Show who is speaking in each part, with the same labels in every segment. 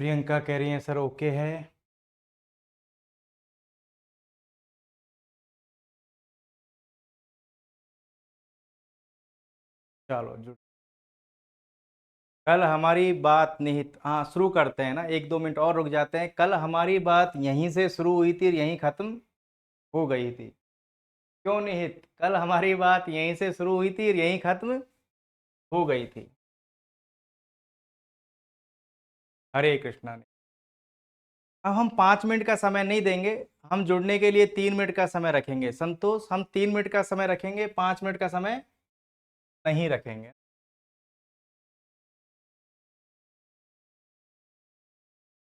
Speaker 1: प्रियंका कह रही हैं सर ओके है। चलो जुड़। कल हमारी बात निहित, हाँ शुरू करते हैं ना, 1-2 मिनट और रुक जाते हैं। कल हमारी बात यहीं से शुरू हुई थी और यहीं खत्म हो गई थी। क्यों निहित? कल हमारी बात यहीं से शुरू हुई थी और यहीं खत्म हो गई थी। हरे कृष्णा ने। अब हम 5 मिनट का समय नहीं देंगे। हम जुड़ने के लिए 3 मिनट का समय रखेंगे। संतोष, हम 3 मिनट का समय रखेंगे, 5 मिनट का समय नहीं रखेंगे।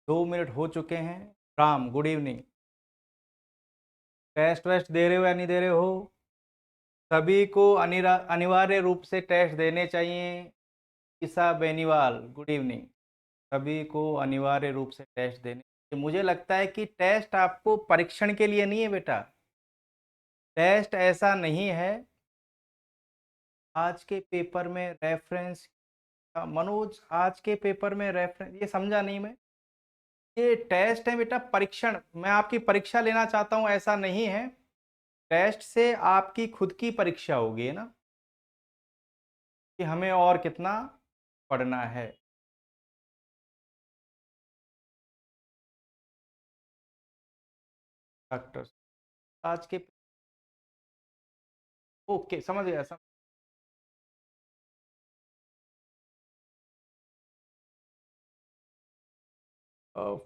Speaker 1: 2 मिनट हो चुके हैं। Ram, good evening. टेस्ट वेस्ट दे रहे हो या नहीं दे रहे हो? सभी को अनिवार्य रूप से टेस्ट देने चाहिए। ईसा बेनीवाल, गुड इवनिंग। सभी को अनिवार्य रूप से टेस्ट देने। मुझे लगता है कि टेस्ट आपको परीक्षण के लिए नहीं है बेटा। टेस्ट ऐसा नहीं है। आज के पेपर में रेफरेंस, मनोज आज के पेपर में रेफरेंस, ये समझा नहीं मैं। ये टेस्ट है बेटा, परीक्षण। मैं आपकी परीक्षा लेना चाहता हूं ऐसा नहीं है। टेस्ट से आपकी खुद की परीक्षा होगी ना, कि हमें और कितना पढ़ना है। डॉक्टर, आज के, ओके समझ गया सब।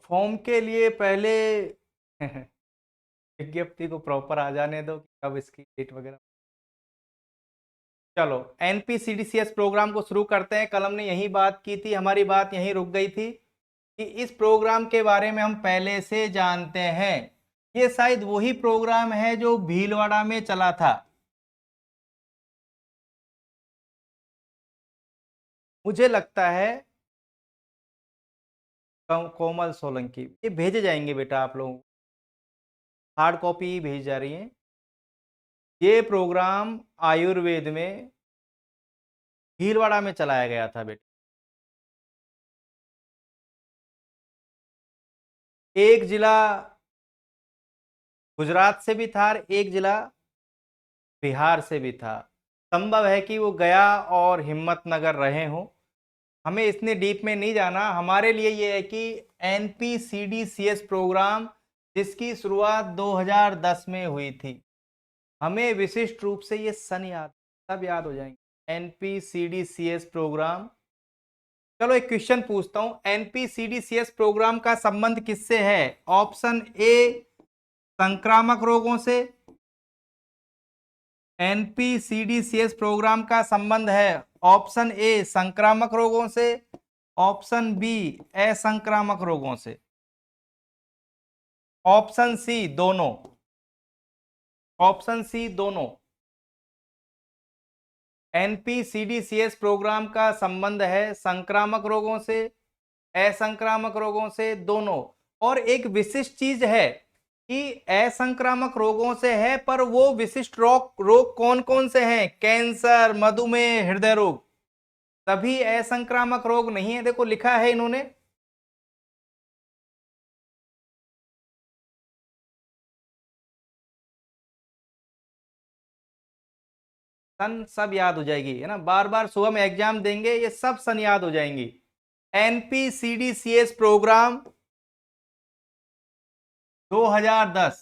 Speaker 1: फॉर्म के लिए पहले विज्ञप्ति को प्रॉपर आ जाने दो कि कब इसकी डेट वगैरह। चलो एनपीसीडीसीएस प्रोग्राम को शुरू करते हैं। कल हमने यही बात की थी, हमारी बात यहीं रुक गई थी कि इस प्रोग्राम के बारे में हम पहले से जानते हैं। ये शायद वही प्रोग्राम है जो भीलवाड़ा में चला था। मुझे लगता है कोमल सोलंकी, ये भेजे जाएंगे बेटा आप लोगों को। हार्ड कॉपी भेज जा रही है। ये प्रोग्राम आयुर्वेद में भीलवाड़ा में चलाया गया था बेटा। एक जिला गुजरात से भी था और एक जिला बिहार से भी था। संभव है कि वो गया और हिम्मतनगर रहे हों। हमें इतने डीप में नहीं जाना। हमारे लिए ये है कि एनपीसीडीसीएस प्रोग्राम जिसकी शुरुआत 2010 में हुई थी, हमें विशिष्ट रूप से ये सन याद, सब याद हो जाएंगे। एनपीसीडीसीएस प्रोग्राम। चलो एक क्वेश्चन पूछता हूं, एनपीसीडीसीएस प्रोग्राम का संबंध किससे है? ऑप्शन ए संक्रामक रोगों से। एनपीसीडीसीएस प्रोग्राम का संबंध है ऑप्शन ए संक्रामक रोगों से, ऑप्शन बी असंक्रामक रोगों से, ऑप्शन सी दोनों। ऑप्शन सी दोनों। एनपीसीडीसीएस प्रोग्राम का संबंध है संक्रामक रोगों से, असंक्रामक रोगों से, दोनों। और एक विशिष्ट चीज है कि असंक्रामक रोगों से है, पर वो विशिष्ट रोग रोग कौन कौन से हैं? कैंसर, मधुमेह, हृदय रोग। तभी असंक्रामक रोग नहीं है। देखो लिखा है इन्होंने। सन सब याद हो जाएगी है ना, बार बार सुबह में एग्जाम देंगे, ये सब सन याद हो जाएंगी। एनपीसीडीसीएस प्रोग्राम 2010।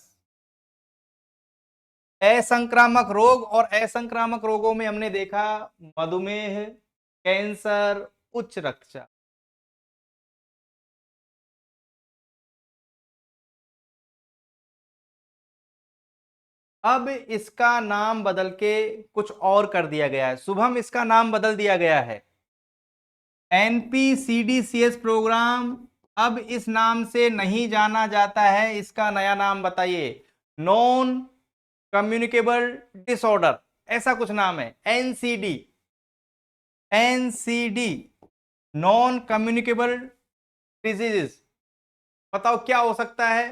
Speaker 1: असंक्रामक रोग, और असंक्रामक रोगों में हमने देखा मधुमेह, कैंसर, उच्च रक्तचाप। अब इसका नाम बदल के कुछ और कर दिया गया है। शुभम, इसका नाम बदल दिया गया है। एनपीसीडीसीएस प्रोग्राम अब इस नाम से नहीं जाना जाता है। इसका नया नाम बताइए। नॉन कम्युनिकेबल डिसऑर्डर, ऐसा कुछ नाम है। NCD. NCD, non communicable diseases. बताओ क्या हो सकता है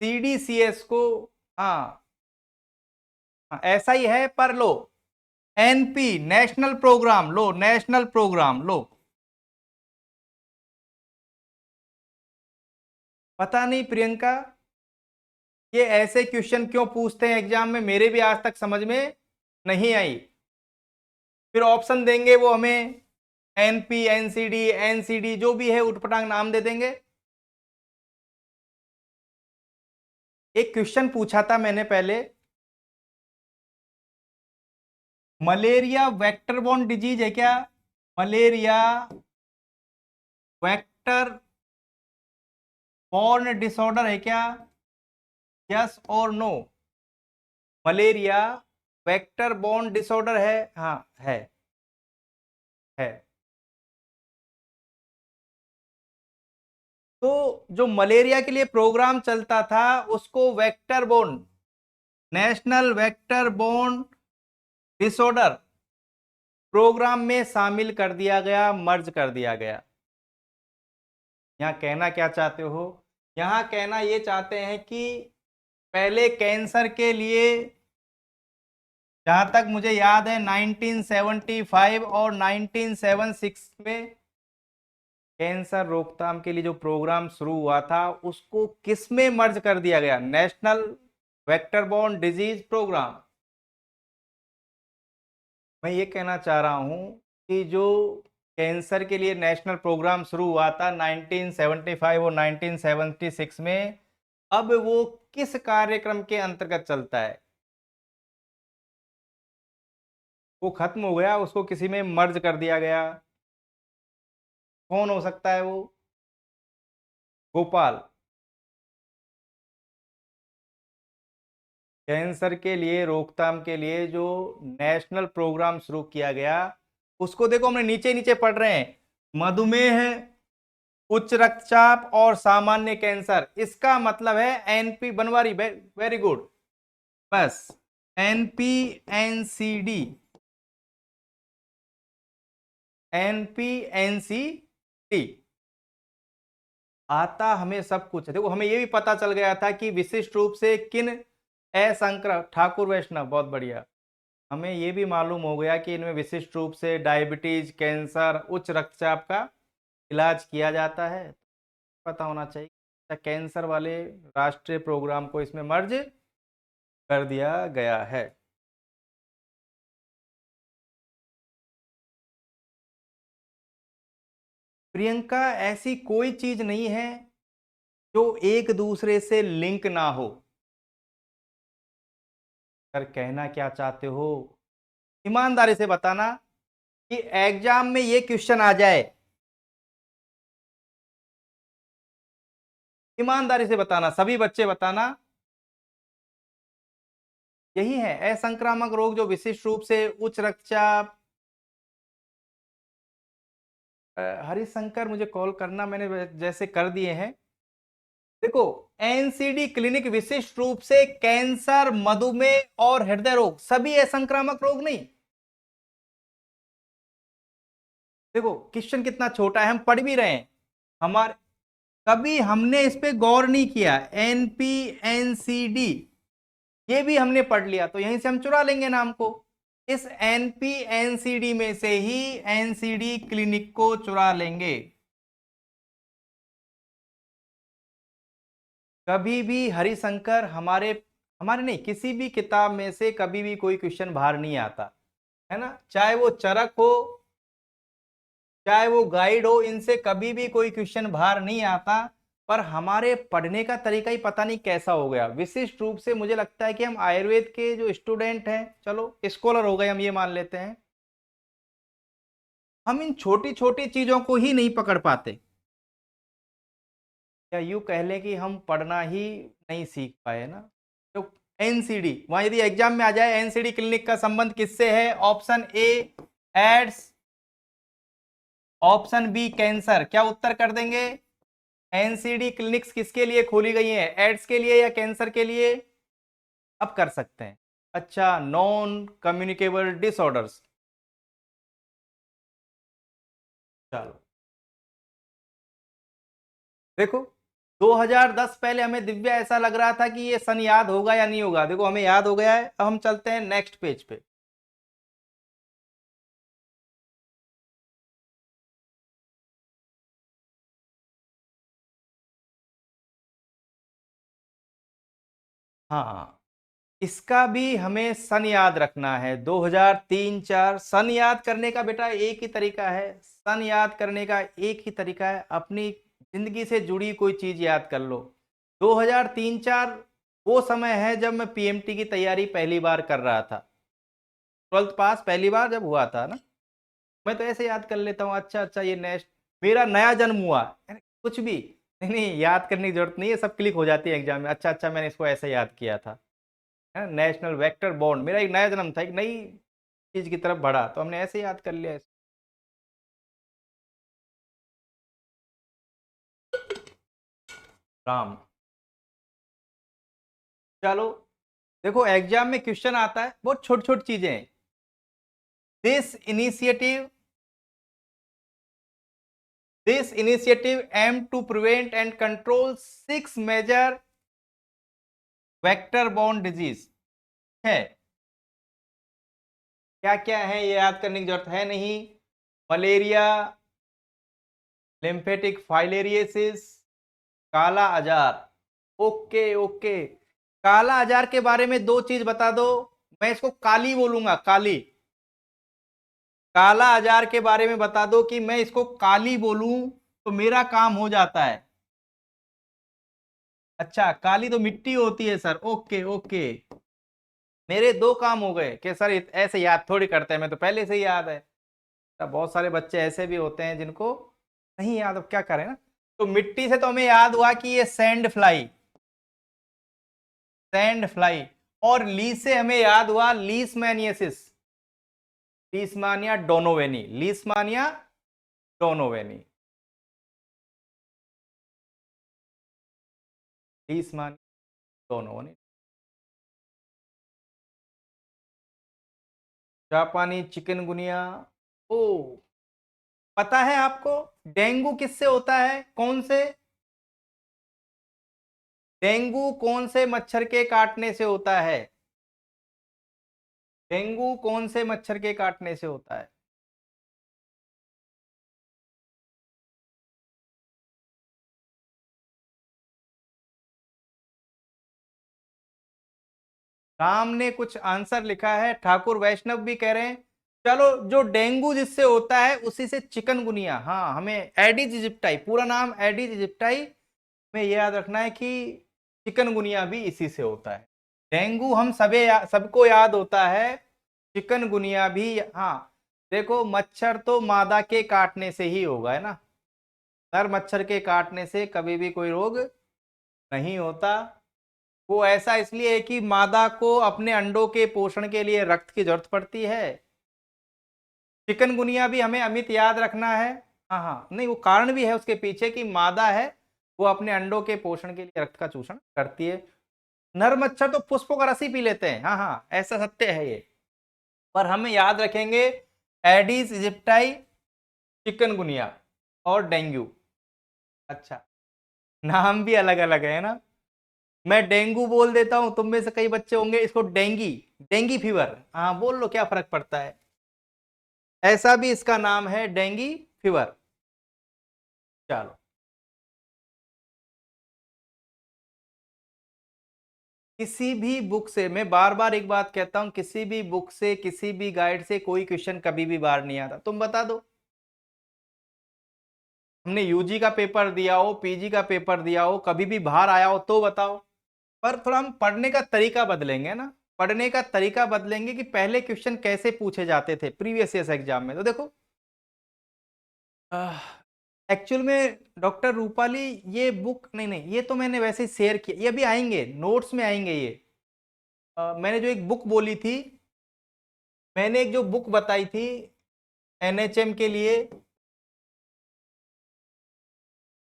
Speaker 1: सीडीसीएस को? हाँ, हाँ ऐसा ही है, पर लो एनपी नेशनल प्रोग्राम लो, नेशनल प्रोग्राम लो। पता नहीं प्रियंका, ये ऐसे क्वेश्चन क्यों पूछते हैं एग्जाम में, मेरे भी आज तक समझ में नहीं आई। फिर ऑप्शन देंगे वो हमें एनपी, एनसीडी, एनसीडी जो भी है उटपटांग नाम दे देंगे। एक क्वेश्चन पूछा था मैंने पहले, मलेरिया वेक्टर बॉर्न डिजीज है क्या? मलेरिया वेक्टर बॉर्न डिसऑर्डर है क्या? यस और no? Malaria vector borne disorder है? हाँ है। तो जो मलेरिया के लिए प्रोग्राम चलता था उसको vector borne, national vector borne disorder programme में शामिल कर दिया गया, मर्ज कर दिया गया। यहां कहना क्या चाहते हो? यहां कहना ये चाहते हैं कि पहले कैंसर के लिए, जहां तक मुझे याद है 1975 और 1976 में कैंसर रोकथाम के लिए जो प्रोग्राम शुरू हुआ था उसको किस में मर्ज कर दिया गया? National vector borne disease programme. मैं ये कहना चाह रहा हूं कि जो कैंसर के लिए नेशनल प्रोग्राम शुरू हुआ था 1975 और 1976 में, अब वो किस कार्यक्रम के अंतर्गत चलता है? वो खत्म हो गया, उसको किसी में मर्ज कर दिया गया। कौन हो सकता है वो? गोपाल। कैंसर के लिए रोकथाम के लिए जो नेशनल प्रोग्राम शुरू किया गया, उसको देखो हमने नीचे नीचे पढ़ रहे हैं, मधुमेह, उच्च रक्तचाप और सामान्य कैंसर। इसका मतलब है एनपी बनवारी, वेरी गुड। बस एनपी, एनसीडी, एनपी, एनसीडी आता हमें सब कुछ है। देखो हमें यह भी पता चल गया था कि विशिष्ट रूप से किन असंक्रामक, ठाकुर वैष्णव बहुत बढ़िया, हमें यह भी मालूम हो गया कि इनमें विशिष्ट रूप से डायबिटीज, कैंसर, उच्च रक्तचाप का इलाज किया जाता है। पता होना चाहिए कैंसर वाले राष्ट्रीय प्रोग्राम को इसमें मर्ज कर दिया गया है। प्रियंका, ऐसी कोई चीज नहीं है जो एक दूसरे से लिंक ना हो। कर कहना क्या चाहते हो? ईमानदारी से बताना कि एग्जाम में ये क्वेश्चन आ जाए। ईमानदारी से बताना, सभी बच्चे बताना। यही है असंक्रामक रोग जो विशिष्ट रूप से उच्च रक्तचाप। हरिशंकर मुझे कॉल करना, मैंने जैसे कर दिए हैं। देखो, एनसीडी क्लिनिक विशिष्ट रूप से कैंसर, मधुमेह और हृदय रोग, सभी असंक्रामक रोग नहीं। देखो क्वेश्चन कितना छोटा है, हम पढ़ भी रहे हैं। हमारे कभी हमने इस पे गौर नहीं किया। एनपी, एनसीडी ये भी हमने पढ़ लिया, तो यहीं से हम चुरा लेंगे नाम को। इस एनपी, एनसीडी में से ही एनसीडी क्लिनिक को चुरा लेंगे। कभी भी हरिशंकर हमारे हमारे नहीं, किसी भी किताब में से कभी भी कोई क्वेश्चन बाहर नहीं आता है ना, चाहे वो चरक हो, चाहे वो गाइड हो, इनसे कभी भी कोई क्वेश्चन बाहर नहीं आता। पर हमारे पढ़ने का तरीका ही पता नहीं कैसा हो गया। विशिष्ट रूप से मुझे लगता है कि हम आयुर्वेद के जो स्टूडेंट हैं, चलो स्कॉलर हो गए, हम ये मान लेते हैं, हम इन छोटी छोटी चीजों को ही नहीं पकड़ पाते। या यूं कह लें कि हम पढ़ना ही नहीं सीख पाए ना। तो एनसीडी, वहां यदि एग्जाम में आ जाए एनसीडी क्लिनिक का संबंध किससे है? Option A AIDS, option B cancer. क्या उत्तर कर देंगे? एनसीडी क्लिनिक्स किसके लिए खोली गई है, एड्स के लिए या कैंसर के लिए? अब कर सकते हैं। अच्छा, नॉन कम्युनिकेबल डिसऑर्डर्स। चलो देखो, 2010 पहले हमें दिव्या ऐसा लग रहा था कि ये सन याद होगा या नहीं होगा, देखो हमें याद हो गया है। अब हम चलते हैं नेक्स्ट पेज पे। हाँ, इसका भी हमें सन याद रखना है। 2003-4 सन याद करने का बेटा एक ही तरीका है। सन याद करने का एक ही तरीका है, अपनी जिंदगी से जुड़ी कोई चीज याद कर लो। 2003-4 वो समय है जब मैं पीएमटी की तैयारी पहली बार कर रहा था। 12th पास पहली बार जब हुआ था ना, मैं तो ऐसे याद कर लेता हूँ, अच्छा अच्छा ये नेक्स्ट मेरा नया जन्म हुआ, यानी कुछ भी नहीं नहीं याद करने की जरूरत नहीं है, सब क्लिक हो जाती है एग्जाम में। अच्छा अच्छा मैंने इसको ऐसे याद किया था, है नेशनल वेक्टर बॉन्ड, मेरा एक नया जन्म था, एक नई चीज की तरफ बढ़ा, तो हमने ऐसे याद कर लिया। राम। चलो, देखो एग्जाम में क्वेश्चन आता है, बहुत छोटी छोटी चीजें हैं। This initiative this initiative aim to prevent and control 6 major vector borne disease है। क्या क्या है ये याद करने की जरूरत है नहीं। मलेरिया, लिम्फेटिक फाइलेरियसिस, काला आजार। ओके ओके, काला आजार के बारे में दो चीज बता दो। मैं इसको काली बोलूंगा, काली। काला आजार के बारे में बता दो कि मैं इसको काली बोलूं तो मेरा काम हो जाता है। अच्छा, काली तो मिट्टी होती है सर, ओके ओके। मेरे दो काम हो गए कि सर ऐसे याद थोड़ी करते हैं, मैं तो पहले से ही याद है। तो बहुत सारे बच्चे ऐसे भी होते हैं जिनको नहीं याद, अब क्या करें ना। तो मिट्टी से तो हमें याद हुआ कि ये सैंड फ्लाई, सैंड फ्लाई। और ली से हमें याद हुआ लीसमैनियसिस, लीसमानिया डोनोवेनी, लीसमानिया डोनोवेनी, लीसमानिया डोनोवेनी। जापानी चिकनगुनिया। ओ, पता है आपको डेंगू किससे होता है, कौन से? डेंगू कौन से मच्छर के काटने से होता है? डेंगू कौन से मच्छर के काटने से होता है? राम ने कुछ आंसर लिखा है, ठाकुर वैष्णव भी कह रहे हैं। चलो, जो डेंगू जिससे होता है उसी से चिकनगुनिया। हाँ, हमें एडिज इजिप्टाई, पूरा नाम एडिज इजिप्टाई, हमें ये याद रखना है कि चिकनगुनिया भी इसी से होता है। डेंगू हम सबको याद होता है, चिकनगुनिया भी। हाँ, देखो मच्छर तो मादा के काटने से ही होगा, है ना। नर मच्छर के काटने से कभी भी कोई रोग नहीं होता। वो ऐसा इसलिए है कि मादा को अपने अंडों के पोषण के लिए रक्त की जरूरत पड़ती है। चिकनगुनिया भी हमें अमित याद रखना है। हाँ हाँ, नहीं वो कारण भी है उसके पीछे कि मादा है, वो अपने अंडों के पोषण के लिए रक्त का चूषण करती है। नर मच्छर तो पुष्पों का रस ही पी लेते हैं, हाँ हाँ ऐसा सत्य है ये। पर हमें याद रखेंगे एडिस इजिप्टाई, चिकनगुनिया और डेंगू। अच्छा, नाम भी अलग अलग है ना। मैं डेंगू बोल देता हूं, तुम में से कई बच्चे होंगे इसको डेंगी, डेंगी फीवर, हाँ बोल लो, क्या फर्क पड़ता है। ऐसा भी इसका नाम है, डेंगी फीवर। चलो, किसी भी बुक से, मैं बार बार एक बात कहता हूं, किसी भी बुक से, किसी भी गाइड से कोई क्वेश्चन कभी भी बाहर नहीं आता। तुम बता दो, हमने यूजी का पेपर दिया हो, पीजी का पेपर दिया हो, कभी भी बाहर आया हो तो बताओ। पर थोड़ा हम पढ़ने का तरीका बदलेंगे ना, पढ़ने का तरीका बदलेंगे कि पहले क्वेश्चन कैसे पूछे जाते थे प्रीवियस ईयर एग्जाम में। तो देखो, एक्चुअल में डॉक्टर रूपाली, ये बुक नहीं नहीं, ये तो मैंने वैसे ही शेयर किया, ये अभी आएंगे नोट्स में आएंगे ये। मैंने जो एक बुक बोली थी, मैंने एक जो बुक बताई थी एनएचएम के लिए,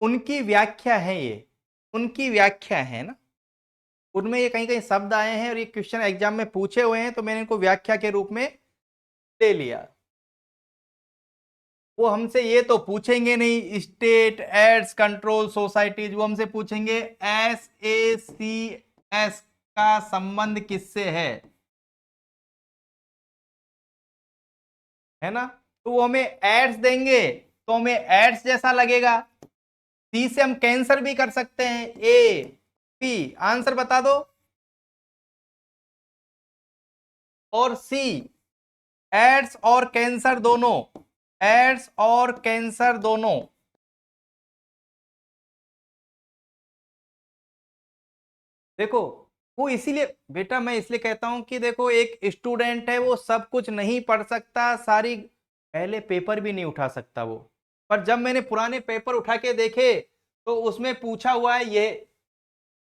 Speaker 1: उनकी व्याख्या है ये, उनकी व्याख्या है ना। उनमें ये कहीं कहीं शब्द आए हैं और ये क्वेश्चन एग्जाम में पूछे हुए हैं, तो मैंने इनको व्याख्या के रूप में ले लिया। वो हमसे ये तो पूछेंगे नहीं स्टेट एड्स कंट्रोल सोसाइटीज, वो हमसे पूछेंगे SACS का संबंध किससे है ना। तो वो हमें एड्स देंगे तो हमें एड्स जैसा लगेगा। सी से हम कैंसर भी कर सकते हैं, A P, आंसर बता दो। और सी एड्स और कैंसर दोनों, एड्स और कैंसर दोनों। देखो वो इसीलिए बेटा मैं इसलिए कहता हूं कि देखो एक स्टूडेंट है, वो सब कुछ नहीं पढ़ सकता, सारी पहले पेपर भी नहीं उठा सकता वो। पर जब मैंने पुराने पेपर उठा के देखे तो उसमें पूछा हुआ है ये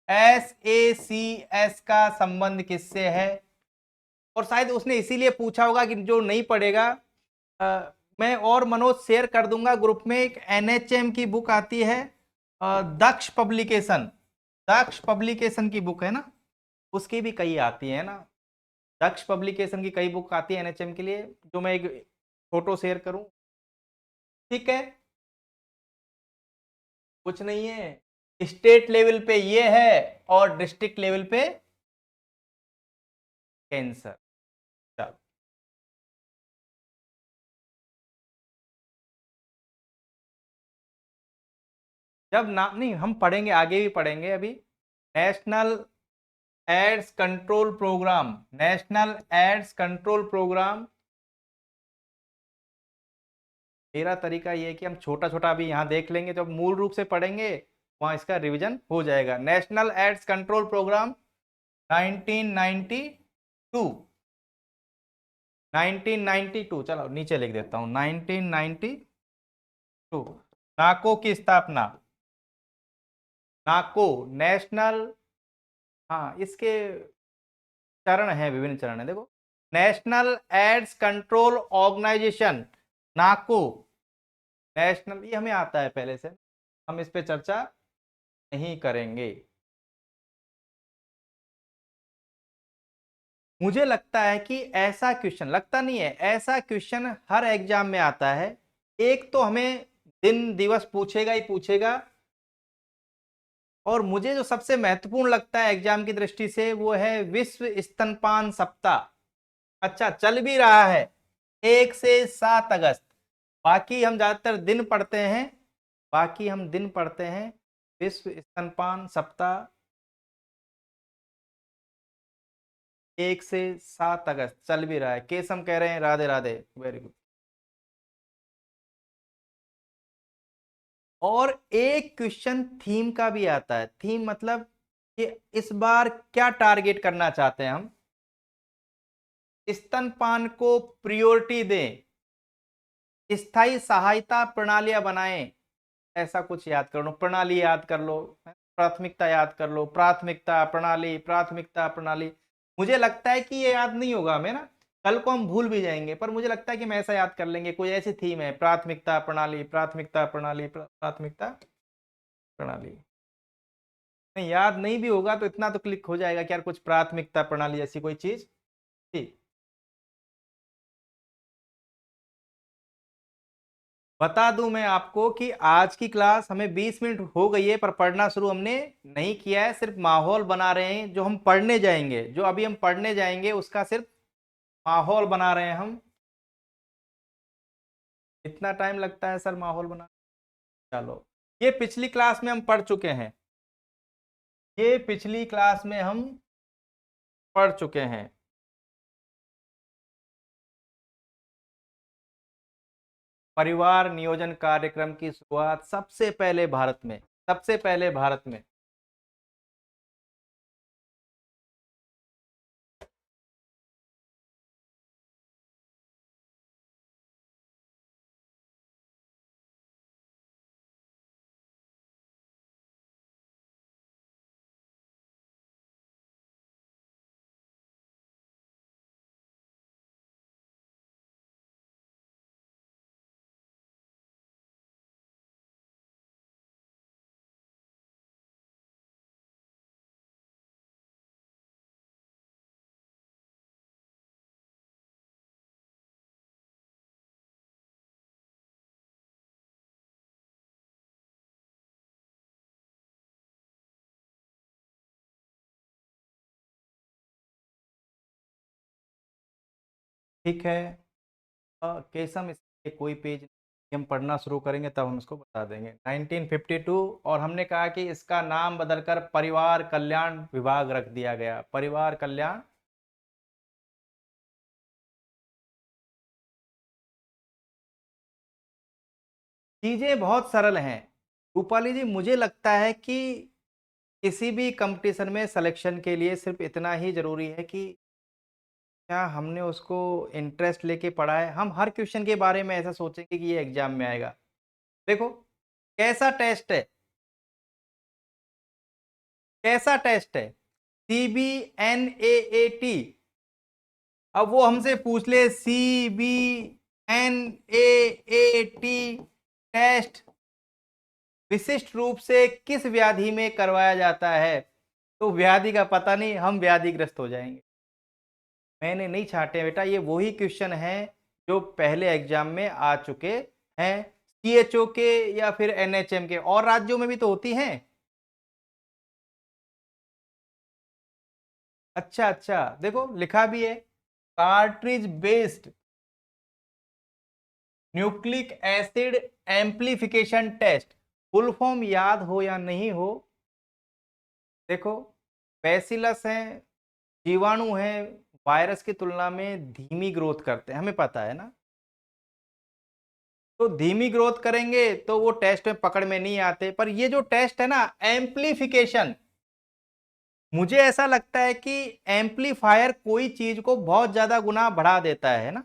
Speaker 1: SACS का संबंध किससे है। और शायद उसने इसीलिए पूछा होगा कि जो नहीं पढ़ेगा, मैं और मनोज शेयर कर दूंगा ग्रुप में, एक NHM की बुक आती है, दक्ष पब्लिकेशन, दक्ष पब्लिकेशन की बुक है ना, उसकी भी कई आती है ना, दक्ष पब्लिकेशन की कई बुक आती है NHM के लिए, जो मैं एक फोटो शेयर करूं। ठीक है, कुछ नहीं है, स्टेट लेवल पे ये है और डिस्ट्रिक्ट लेवल पे कैंसर। चलो, जब नाम नहीं, हम पढ़ेंगे आगे भी पढ़ेंगे अभी। National AIDS control programme, national AIDS control programme. मेरा तरीका ये है कि हम छोटा छोटा अभी यहाँ देख लेंगे, जब मूल रूप से पढ़ेंगे वहां इसका रिवीजन हो जाएगा। नेशनल एड्स कंट्रोल प्रोग्राम 1992, 1992, चलो नीचे लिख देता हूँ 1992। नाको की स्थापना, नाको नेशनल, हाँ इसके चरण हैं, विभिन्न चरण है देखो। नेशनल एड्स कंट्रोल ऑर्गेनाइजेशन, नाको, नेशनल, ये हमें आता है पहले से, हम इस पे चर्चा नहीं करेंगे। मुझे लगता है कि ऐसा क्वेश्चन, लगता नहीं है, ऐसा क्वेश्चन हर एग्जाम में आता है। एक तो हमें दिन दिवस पूछेगा ही पूछेगा, और मुझे जो सबसे महत्वपूर्ण लगता है एग्जाम की दृष्टि से वो है विश्व स्तनपान सप्ताह। अच्छा चल भी रहा है 1 से 7 अगस्त। बाकी हम ज्यादातर दिन पढ़ते हैं, बाकी हम दिन पढ़ते हैं। विश्व स्तनपान सप्ताह 1 से 7 अगस्त चल भी रहा है। केसम कह रहे हैं राधे राधे, वेरी गुड। और एक क्वेश्चन थीम का भी आता है, थीम मतलब कि इस बार क्या टारगेट करना चाहते हैं हम, स्तनपान को प्रियोरिटी दें, स्थायी सहायता प्रणालियां बनाएं, ऐसा कुछ याद कर लो, प्रणाली याद कर लो, प्राथमिकता याद कर लो, प्राथमिकता प्रणाली, प्राथमिकता प्रणाली। मुझे लगता है कि ये याद नहीं होगा हमें ना, कल को हम भूल भी जाएंगे, पर मुझे लगता है कि हम ऐसा याद कर लेंगे, कोई ऐसी थीम है, प्राथमिकता प्रणाली, प्राथमिकता प्रणाली, प्राथमिकता प्रणाली। नहीं याद नहीं भी होगा तो इतना तो क्लिक हो जाएगा कि यार कुछ प्राथमिकता प्रणाली जैसी कोई चीज थी। बता दूं मैं आपको कि आज की क्लास हमें 20 मिनट हो गई है, पर पढ़ना शुरू हमने नहीं किया है, सिर्फ माहौल बना रहे हैं। जो हम पढ़ने जाएंगे, जो अभी हम पढ़ने जाएंगे उसका सिर्फ माहौल बना रहे हैं हम। इतना टाइम लगता है सर माहौल बना? चलो, ये पिछली क्लास में हम पढ़ चुके हैं, ये पिछली क्लास में हम पढ़ चुके हैं। परिवार नियोजन कार्यक्रम की शुरुआत सबसे पहले भारत में, सबसे पहले भारत में। ठीक है, केसम इसके कोई पेज हम पढ़ना शुरू करेंगे तब हम इसको बता देंगे। 1952, और हमने कहा कि इसका नाम बदलकर परिवार कल्याण विभाग रख दिया गया, परिवार कल्याण चीजें बहुत सरल हैं। रूपाली जी, मुझे लगता है कि किसी भी कंपटीशन में सिलेक्शन के लिए सिर्फ इतना ही जरूरी है कि क्या हमने उसको इंटरेस्ट लेके पढ़ा है। हम हर क्वेश्चन के बारे में ऐसा सोचेंगे कि ये एग्जाम में आएगा। देखो, कैसा टेस्ट है, कैसा टेस्ट है, CBNAAT। अब वो हमसे पूछ ले CBNAAT टेस्ट विशिष्ट रूप से किस व्याधि में करवाया जाता है, तो व्याधि का पता नहीं, हम व्याधिग्रस्त हो जाएंगे। मैंने नहीं छांटे बेटा, ये वही क्वेश्चन है जो पहले एग्जाम में आ चुके हैं, CHO के या फिर NHM के, और राज्यों में भी तो होती हैं। अच्छा अच्छा, देखो लिखा भी है, cartridge based nucleic acid amplification test. Full form याद हो या नहीं हो, देखो, बैसिलस है, जीवाणु है, वायरस की तुलना में धीमी ग्रोथ करते हैं, हमें पता है ना। तो धीमी ग्रोथ करेंगे तो वो टेस्ट में पकड़ में नहीं आते, पर ये जो टेस्ट है ना, एम्प्लीफिकेशन, मुझे ऐसा लगता है कि एम्प्लीफायर कोई चीज को बहुत ज्यादा गुना बढ़ा देता है ना।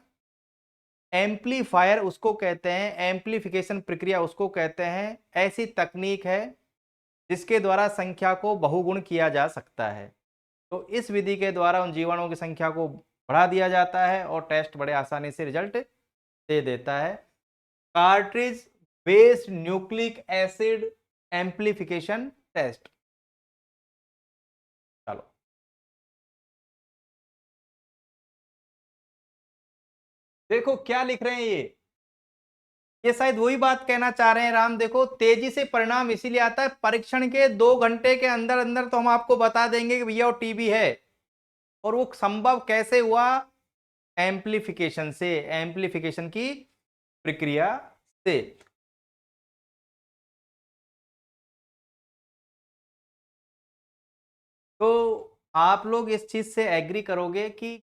Speaker 1: एम्प्लीफायर उसको कहते हैं, एम्प्लीफिकेशन प्रक्रिया उसको कहते हैं, ऐसी तकनीक है जिसके द्वारा संख्या को बहुगुण किया जा सकता है। तो इस विधि के द्वारा उन जीवाणुओं की संख्या को बढ़ा दिया जाता है और टेस्ट बड़े आसानी से रिजल्ट दे देता है। Cartridge based nucleic acid amplification test. चलो, देखो क्या लिख रहे हैं ये शायद वही बात कहना चाह रहे हैं राम। देखो, तेजी से परिणाम इसीलिए आता है, परीक्षण के 2 घंटे के अंदर अंदर तो हम आपको बता देंगे कि भैया वो टीबी है। और वो संभव कैसे हुआ? एम्प्लीफिकेशन से, एम्प्लीफिकेशन की प्रक्रिया से। तो आप लोग इस चीज से एग्री करोगे कि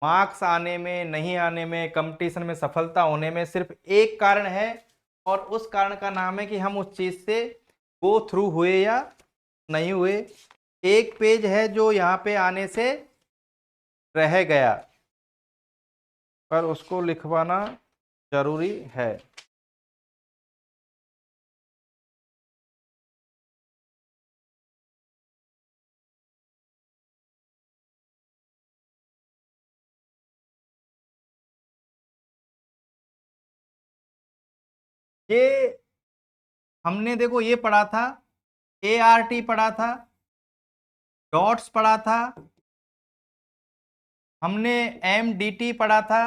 Speaker 1: मार्क्स आने में, नहीं आने में, कंपटीशन में सफलता होने में सिर्फ एक कारण है, और उस कारण का नाम है कि हम उस चीज से गो थ्रू हुए या नहीं हुए। एक पेज है जो यहाँ पे आने से रह गया, पर उसको लिखवाना जरूरी है। ये हमने देखो ये पढ़ा था, ART पढ़ा था, डॉट्स पढ़ा था, हमने MDT पढ़ा था,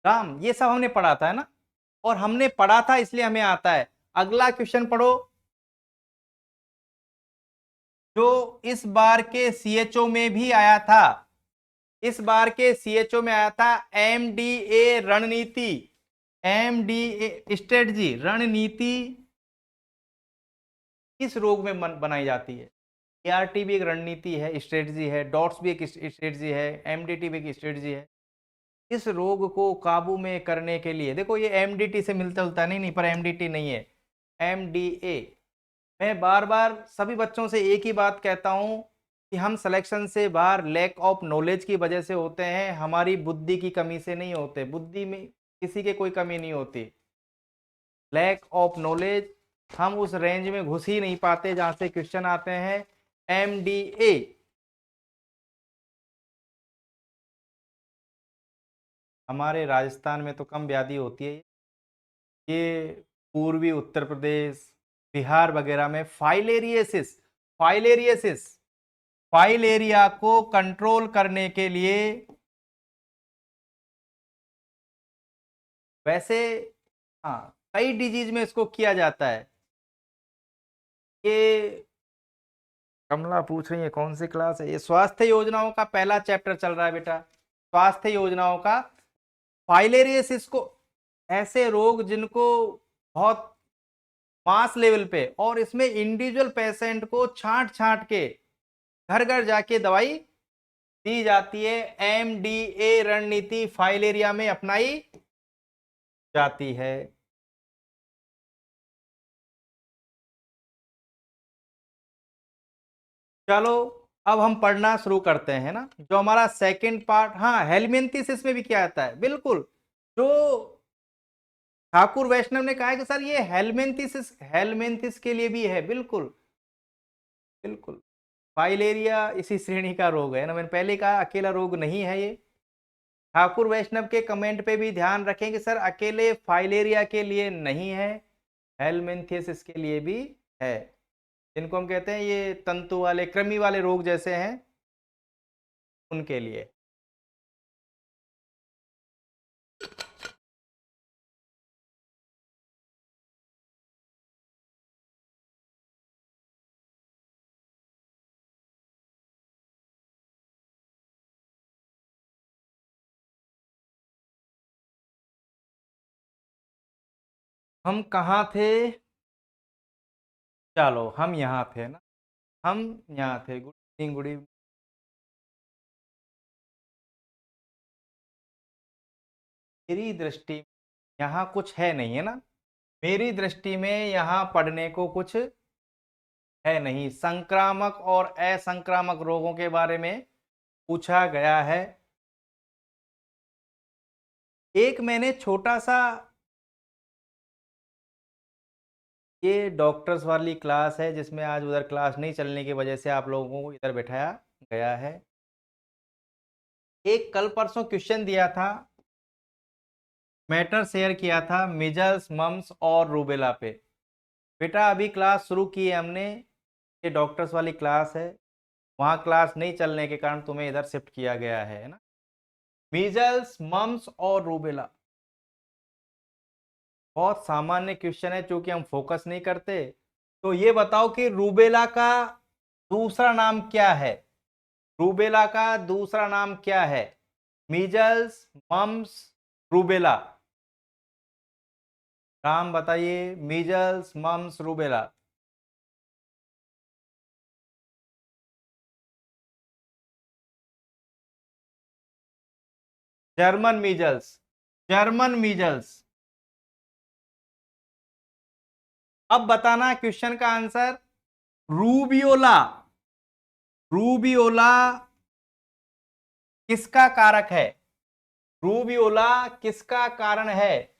Speaker 1: राम, ये सब हमने पढ़ा था, है ना। और हमने पढ़ा था इसलिए हमें आता है। अगला क्वेश्चन पढ़ो, जो इस बार के CHO में भी आया था, इस बार के CHO में आया था, MDA रणनीति, MDA स्ट्रेटजी रणनीति किस रोग में बनाई जाती है? ART भी एक रणनीति है, स्ट्रेटजी है, डॉट्स भी एक स्ट्रेटजी है, MDT भी एक स्ट्रेटजी है। इस रोग को काबू में करने के लिए, देखो ये MDT से मिलता जुलता नहीं, नहीं, पर MDT नहीं है, MDA। मैं बार बार सभी बच्चों से एक ही बात कहता हूं कि हम सिलेक्शन से बाहर लैक ऑफ नॉलेज की वजह से होते हैं, हमारी बुद्धि की कमी से नहीं होते। बुद्धि में किसी के कोई कमी नहीं होती, लैक ऑफ नॉलेज, हम उस रेंज में घुस ही नहीं पाते जहां से क्वेश्चन आते हैं। MDA, हमारे राजस्थान में तो कम व्याधि होती है, ये पूर्वी उत्तर प्रदेश, बिहार वगैरह में फाइलेरियसिस, फाइलेरियसिस, फाइलेरिया को कंट्रोल करने के लिए, वैसे हाँ कई डिजीज में इसको किया जाता है। ये कमला पूछ रही है कौन सी क्लास है, ये स्वास्थ्य योजनाओं का पहला चैप्टर चल रहा है बेटा, स्वास्थ्य योजनाओं का। फाइलेरियसिस को, ऐसे रोग जिनको बहुत मास लेवल पे, और इसमें इंडिविजुअल पेशेंट को छांट छांट के घर घर जाके दवाई दी जाती है, MDA रणनीति फाइलेरिया में अपनाई जाती है। चलो अब हम पढ़ना शुरू करते हैं ना, जो हमारा सेकंड पार्ट। हाँ, हेलमिंथिस में भी क्या आता है, बिल्कुल। जो ठाकुर वैष्णव ने कहा है कि सर ये हेलमिंथिस हेलमिंथिस के लिए भी है, बिल्कुल बिल्कुल। फाइलेरिया इसी श्रेणी का रोग है ना, मैंने पहले कहा अकेला रोग नहीं है ये। ठाकुर वैष्णव के कमेंट पे भी ध्यान रखें कि सर अकेले फाइलेरिया के लिए नहीं है, हेलमिंथिस के लिए भी है, जिनको हम कहते हैं ये तंतु वाले कृमि वाले रोग जैसे हैं, उनके लिए। हम कहाँ थे? चलो हम यहाँ थे ना, हम यहाँ थे। Good evening, good evening. मेरी दृष्टि में यहाँ कुछ है नहीं, है ना। मेरी दृष्टि में यहाँ पढ़ने को कुछ है नहीं। संक्रामक और असंक्रामक रोगों के बारे में पूछा गया है। एक मैंने छोटा सा, ये डॉक्टर्स वाली क्लास है जिसमें आज उधर क्लास नहीं चलने की वजह से आप लोगों को इधर बैठाया गया है। एक कल परसों क्वेश्चन दिया था, मैटर शेयर किया था मिजल्स मम्स और रूबेला पे। बेटा अभी क्लास शुरू की है हमने, ये डॉक्टर्स वाली क्लास है, वहाँ क्लास नहीं चलने के कारण तुम्हें इधर शिफ्ट किया गया है ना। मीजल्स मम्स और रूबेला बहुत सामान्य क्वेश्चन है, चूंकि हम फोकस नहीं करते। तो ये बताओ कि रूबेला का दूसरा नाम क्या है? रूबेला का दूसरा नाम क्या है? मीजल्स मम्स रूबेला, नाम बताइए। Measles mumps rubella. German measles, German measles. अब बताना क्वेश्चन का आंसर। रूबियोला, रूबियोला किसका कारक है? रूबियोला किसका कारण है?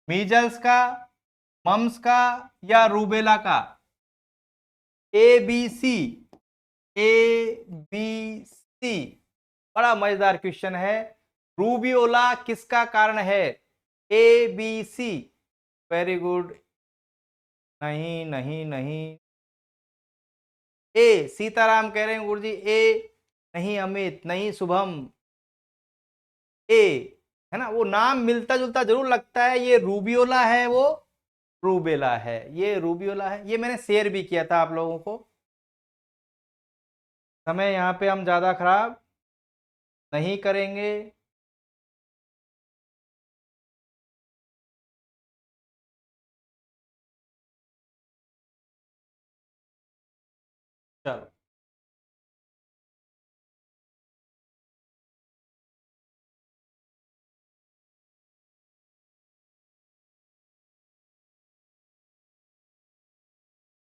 Speaker 1: मीजल्स का, मम्स का, या रूबेला का? A B C, A B C. बड़ा मजेदार क्वेश्चन है। रूबियोला किसका कारण है? A B C. Very good. नहीं नहीं नहीं। ए सीताराम कह रहे हैं गुरु जी, ए नहीं, अमित नहीं, शुभम। ए है ना, वो नाम मिलता जुलता जरूर लगता है, ये रूबियोला है, वो रूबेला है, ये रूबियोला है। ये मैंने शेयर भी किया था आप लोगों को। समय यहाँ पे हम ज्यादा खराब नहीं करेंगे। चलो,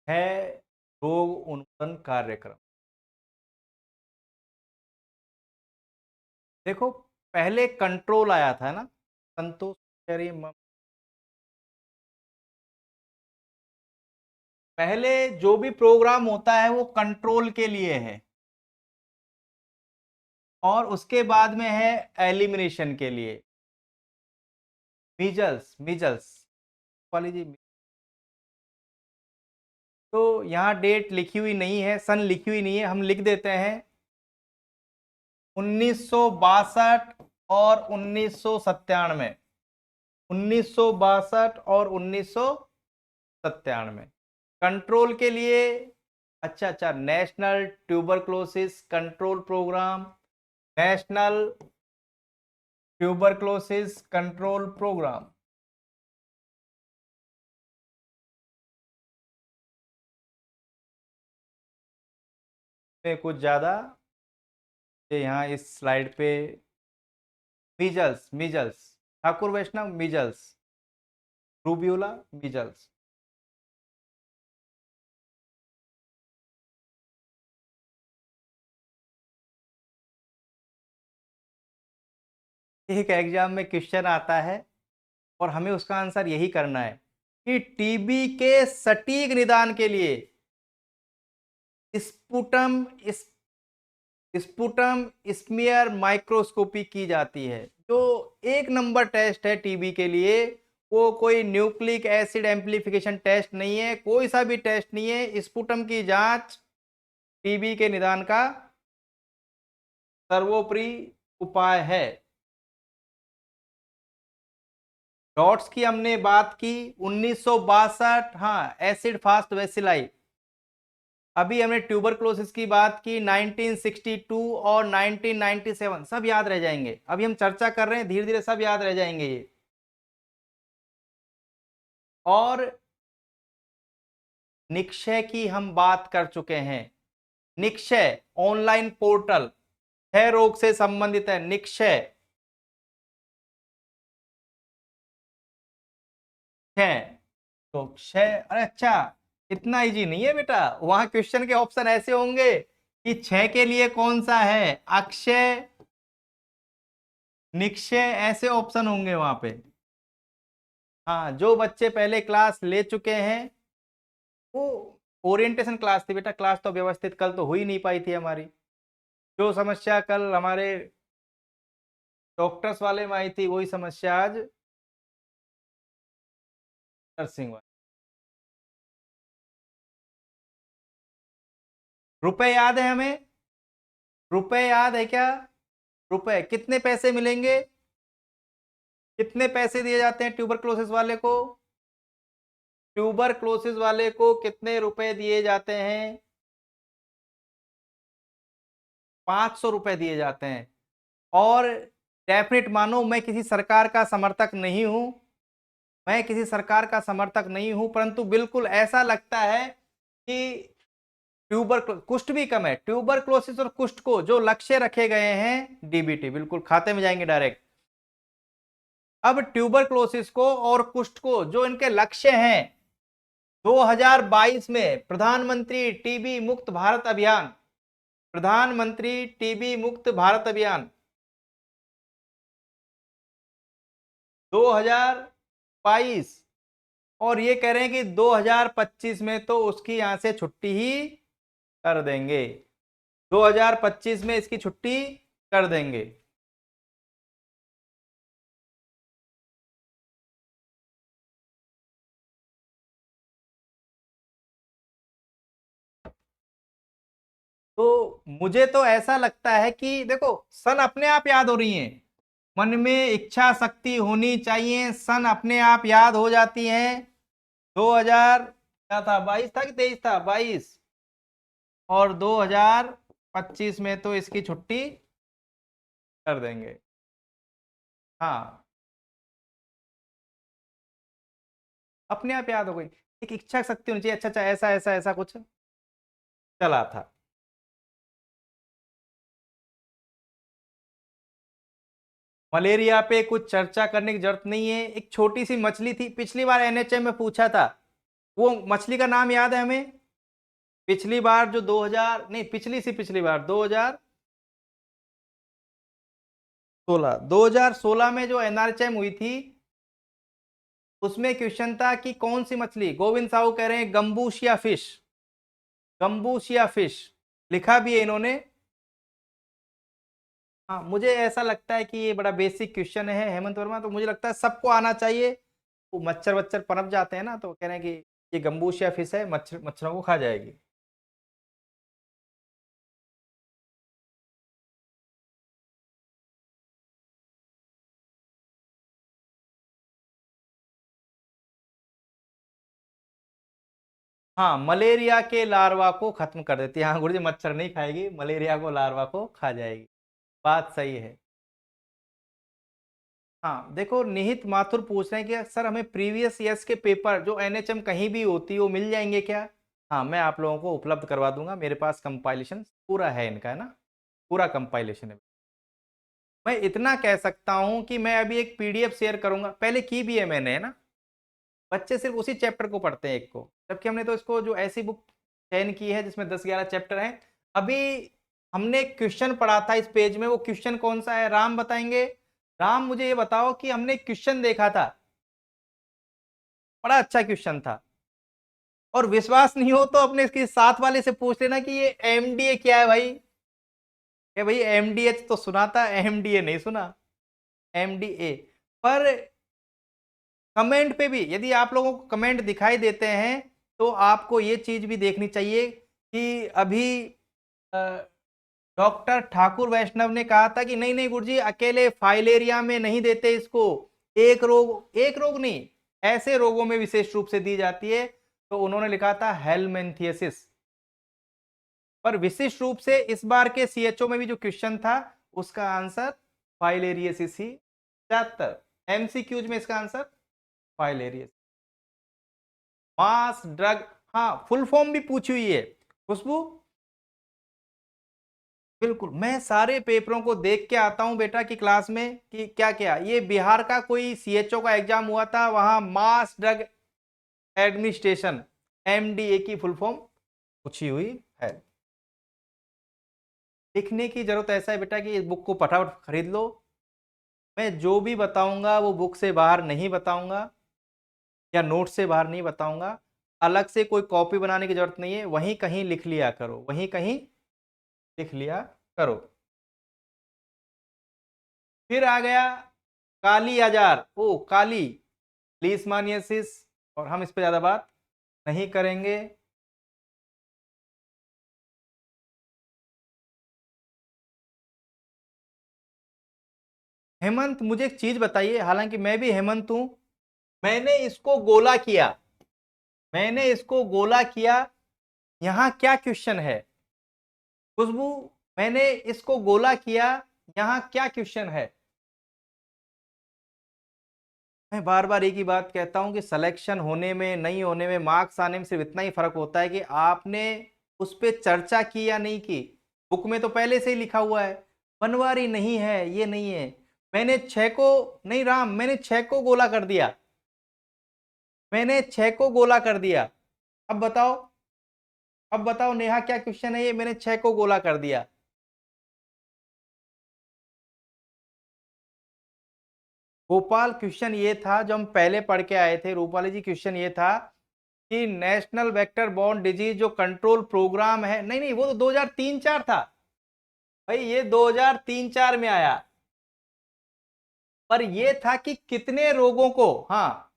Speaker 1: है रोग उन्मूलन कार्यक्रम। देखो, पहले कंट्रोल आया था ना, संतोष पहले जो भी प्रोग्राम होता है वो कंट्रोल के लिए है, और उसके बाद में है एलिमिनेशन के लिए। मीजल्स, मीजल्स वाली जी। तो यहाँ डेट लिखी हुई नहीं है, सन लिखी हुई नहीं है, हम लिख देते हैं 1962 और 1997। 1962 और 1997 कंट्रोल के लिए। अच्छा अच्छा, national tuberculosis control programme, national tuberculosis control programme. में कुछ ज्यादा, ये यहाँ इस स्लाइड पे measles, measles Thakur Vaishnav measles. Rubeola measles. एक एग्जाम में क्वेश्चन आता है और हमें उसका आंसर यही करना है कि टीबी के सटीक निदान के लिए स्पुटम स्पुटम स्मीयर माइक्रोस्कोपी की जाती है। जो एक नंबर टेस्ट है टीबी के लिए, वो कोई न्यूक्लिक एसिड एम्प्लीफिकेशन टेस्ट नहीं है, कोई सा भी टेस्ट नहीं है। स्पुटम की जांच टीबी के निदान का सर्वोपरि उपाय है। डॉट्स की हमने बात की 1962, हाँ एसिड फास्ट वेसिलाई। अभी हमने ट्यूबरक्लोसिस की बात की 1962 और 1997, सब याद रह जाएंगे। अभी हम चर्चा कर रहे हैं, धीरे धीरे सब याद रह जाएंगे ये। और निक्षय की हम बात कर चुके हैं। निक्षय ऑनलाइन पोर्टल क्षय रोग से संबंधित है। निक्षय क्षय तो क्षय, अरे अच्छा, इतना इजी नहीं है बेटा। वहां क्वेश्चन के ऑप्शन ऐसे होंगे कि क्षय के लिए कौन सा है, अक्षय, निक्षय, ऐसे ऑप्शन होंगे वहां पे। हाँ, जो बच्चे पहले क्लास ले चुके हैं, वो ओरिएंटेशन क्लास थी बेटा, क्लास तो व्यवस्थित कल तो हो ही नहीं पाई थी हमारी। जो समस्या कल हमारे डॉक्टर्स वाले में आई थी, वही समस्या आज नर्सिंग वाले। रुपए याद है हमें? रुपए याद है क्या? रुपए कितने पैसे मिलेंगे? कितने पैसे दिए जाते हैं ट्यूबरक्लोसिस वाले को? ट्यूबरक्लोसिस वाले को कितने रुपए दिए जाते हैं? 500 रुपए दिए जाते हैं। और डेफिनेट मानो, मैं किसी सरकार का समर्थक नहीं हूं, मैं किसी सरकार का समर्थक नहीं हूं, परंतु बिल्कुल ऐसा लगता है कि ट्यूबर कुष्ठ भी कम है। ट्यूबरक्लोसिस और कुष्ठ को जो लक्ष्य रखे गए हैं, डीबीटी बिल्कुल खाते में जाएंगे डायरेक्ट। अब ट्यूबरक्लोसिस को और कुष्ठ को जो इनके लक्ष्य हैं, 2022 में प्रधानमंत्री टीबी मुक्त भारत अभियान, प्रधानमंत्री टीबी मुक्त भारत अभियान 2022, और ये कह रहे हैं कि 2025 में तो उसकी यहां से छुट्टी ही कर देंगे। 2025 में इसकी छुट्टी कर देंगे। तो मुझे तो ऐसा लगता है कि देखो, सन अपने आप याद हो रही हैं। मन में इच्छा शक्ति होनी चाहिए, सन अपने आप याद हो जाती हैं। 2000 क्या था, 22 था कि 23 था, 22, और 2025 में तो इसकी छुट्टी कर देंगे। हाँ, अपने आप याद हो गई। एक इच्छा शक्ति होनी चाहिए, अच्छा अच्छा ऐसा ऐसा ऐसा कुछ चला था। मलेरिया पे कुछ चर्चा करने की जरूरत नहीं है। एक छोटी सी मछली थी, पिछली बार एनएचएम में पूछा था, वो मछली का नाम याद है हमें? पिछली बार जो 2000 नहीं, पिछली सी पिछली बार 2016 में जो एनआरएचएम हुई थी, उसमें क्वेश्चन था कि कौन सी मछली, गोविंद साहू कह रहे हैं गंबूशिया फिश, गंबूशिया फिश लिखा भी है इन्होंने। हाँ, मुझे ऐसा लगता है कि ये बड़ा बेसिक क्वेश्चन है हेमंत वर्मा, तो मुझे लगता है सबको आना चाहिए। वो मच्छर वच्छर पनप जाते हैं ना, तो कह रहे हैं कि ये गंबूशिया फिश है, मच्छर मच्छरों को खा जाएगी। हाँ, मलेरिया के लार्वा को खत्म कर देती है। हाँ गुरु जी, मच्छर नहीं खाएगी, मलेरिया को लार्वा को खा जाएगी। बात सही है। हाँ देखो, निहित माथुर पूछ रहे हैं कि सर हमें प्रीवियस ईयर्स के पेपर जो एनएचएम कहीं भी होती है वो मिल जाएंगे क्या? हाँ, मैं आप लोगों को उपलब्ध करवा दूंगा, मेरे पास कंपाइलेशन पूरा है इनका, है ना, पूरा कंपाइलेशन है। मैं इतना कह सकता हूं कि मैं अभी एक पीडीएफ शेयर करूंगा, पहले की भी है मैंने, है ना, बच्चे सिर्फ उसी चैप्टर को पढ़ते हैं एक को, जबकि हमने तो इसको जो ऐसी बुक चयन की है जिसमें 10-11 चैप्टर हैं। अभी हमने क्वेश्चन पढ़ा था इस पेज में, वो क्वेश्चन कौन सा है राम बताएंगे? राम मुझे ये बताओ कि हमने क्वेश्चन देखा था, बड़ा अच्छा क्वेश्चन था, और विश्वास नहीं हो तो अपने इसके साथ वाले से पूछ लेना कि ये एमडीए क्या है भाई। ये भाई एमडीएच तो सुना था, एमडीए नहीं सुना, एमडीए। पर कमेंट पे भी यदि आप लोगों को कमेंट दिखाई देते हैं तो आपको ये चीज भी देखनी चाहिए कि अभी डॉक्टर ठाकुर वैष्णव ने कहा था कि नहीं नहीं गुरुजी, अकेले फाइलेरिया में नहीं देते इसको, एक रोग नहीं, ऐसे रोगों में विशेष रूप से दी जाती है। तो उन्होंने लिखा था हेलमेंथियसिस। पर विशिष्ट रूप से इस बार के सीएचओ में भी जो क्वेश्चन था उसका आंसर फाइलेरियसिस ही, ज्यादातर एमसीक्यूज में इसका आंसर फाइलेरियस। मास ड्रग, हाँ फुल फॉर्म भी पूछी हुई है खुशबू। बिल्कुल, मैं सारे पेपरों को देख के आता हूं बेटा की क्लास में कि क्या क्या। ये बिहार का कोई सीएचओ का एग्जाम हुआ था, वहां मास ड्रग एडमिनिस्ट्रेशन, एमडीए की फुल फॉर्म पूछी हुई है। लिखने की जरूरत ऐसा है बेटा कि इस बुक को फटाफट खरीद लो। मैं जो भी बताऊंगा वो बुक से बाहर नहीं बताऊंगा या नोट से बाहर नहीं बताऊंगा। अलग से कोई कॉपी बनाने की जरूरत नहीं है, वहीं कहीं लिख लिया करो, वहीं कहीं लिख लिया करो। फिर आ गया काली आजार, ओ काली लीशमानियासिस, और हम इस पर ज्यादा बात नहीं करेंगे। हेमंत मुझे एक चीज बताइए, हालांकि मैं भी हेमंत हूं, मैंने इसको गोला किया, मैंने इसको गोला किया, यहां क्या क्वेश्चन है खुशबू? मैंने इसको गोला किया, यहां क्या क्वेश्चन है? मैं बार बार एक ही बात कहता हूं कि सिलेक्शन होने में नहीं होने में, मार्क्स आने में सिर्फ इतना ही फर्क होता है कि आपने उस पर चर्चा की या नहीं की। बुक में तो पहले से ही लिखा हुआ है, बनवारी नहीं है, ये नहीं है। मैंने 6 को, नहीं राम, मैंने 6 को गोला कर दिया, मैंने 6 को गोला कर दिया। अब बताओ, अब बताओ नेहा क्या क्वेश्चन है ये? मैंने 6 को गोला कर दिया। गोपाल क्वेश्चन ये था जो हम पहले पढ़ के आए थे, रूपाली जी क्वेश्चन ये था कि नेशनल वेक्टर बॉर्न डिजीज जो कंट्रोल प्रोग्राम है, नहीं नहीं वो तो 2003-4 था भाई, ये 2003-4 में आया। पर ये था कि कितने रोगों को, हाँ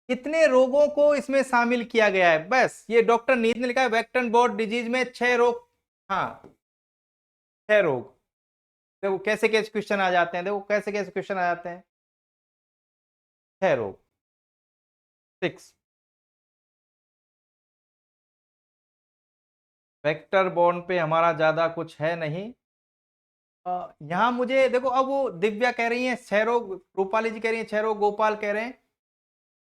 Speaker 1: कितने रोगों को इसमें शामिल किया गया है, बस ये डॉक्टर नीत ने लिखा है वेक्टर बॉर्न डिजीज में 6 रोग। हाँ 6 रोग। देखो कैसे कैसे क्वेश्चन आ जाते हैं, देखो कैसे कैसे क्वेश्चन आ जाते हैं। 6 रोग, 6। वेक्टर बॉर्न पे हमारा ज्यादा कुछ है नहीं। यहाँ मुझे देखो, अब वो दिव्या कह रही है 6 रोग, रूपाली जी कह रही है 6 रोग, गोपाल कह रहे हैं।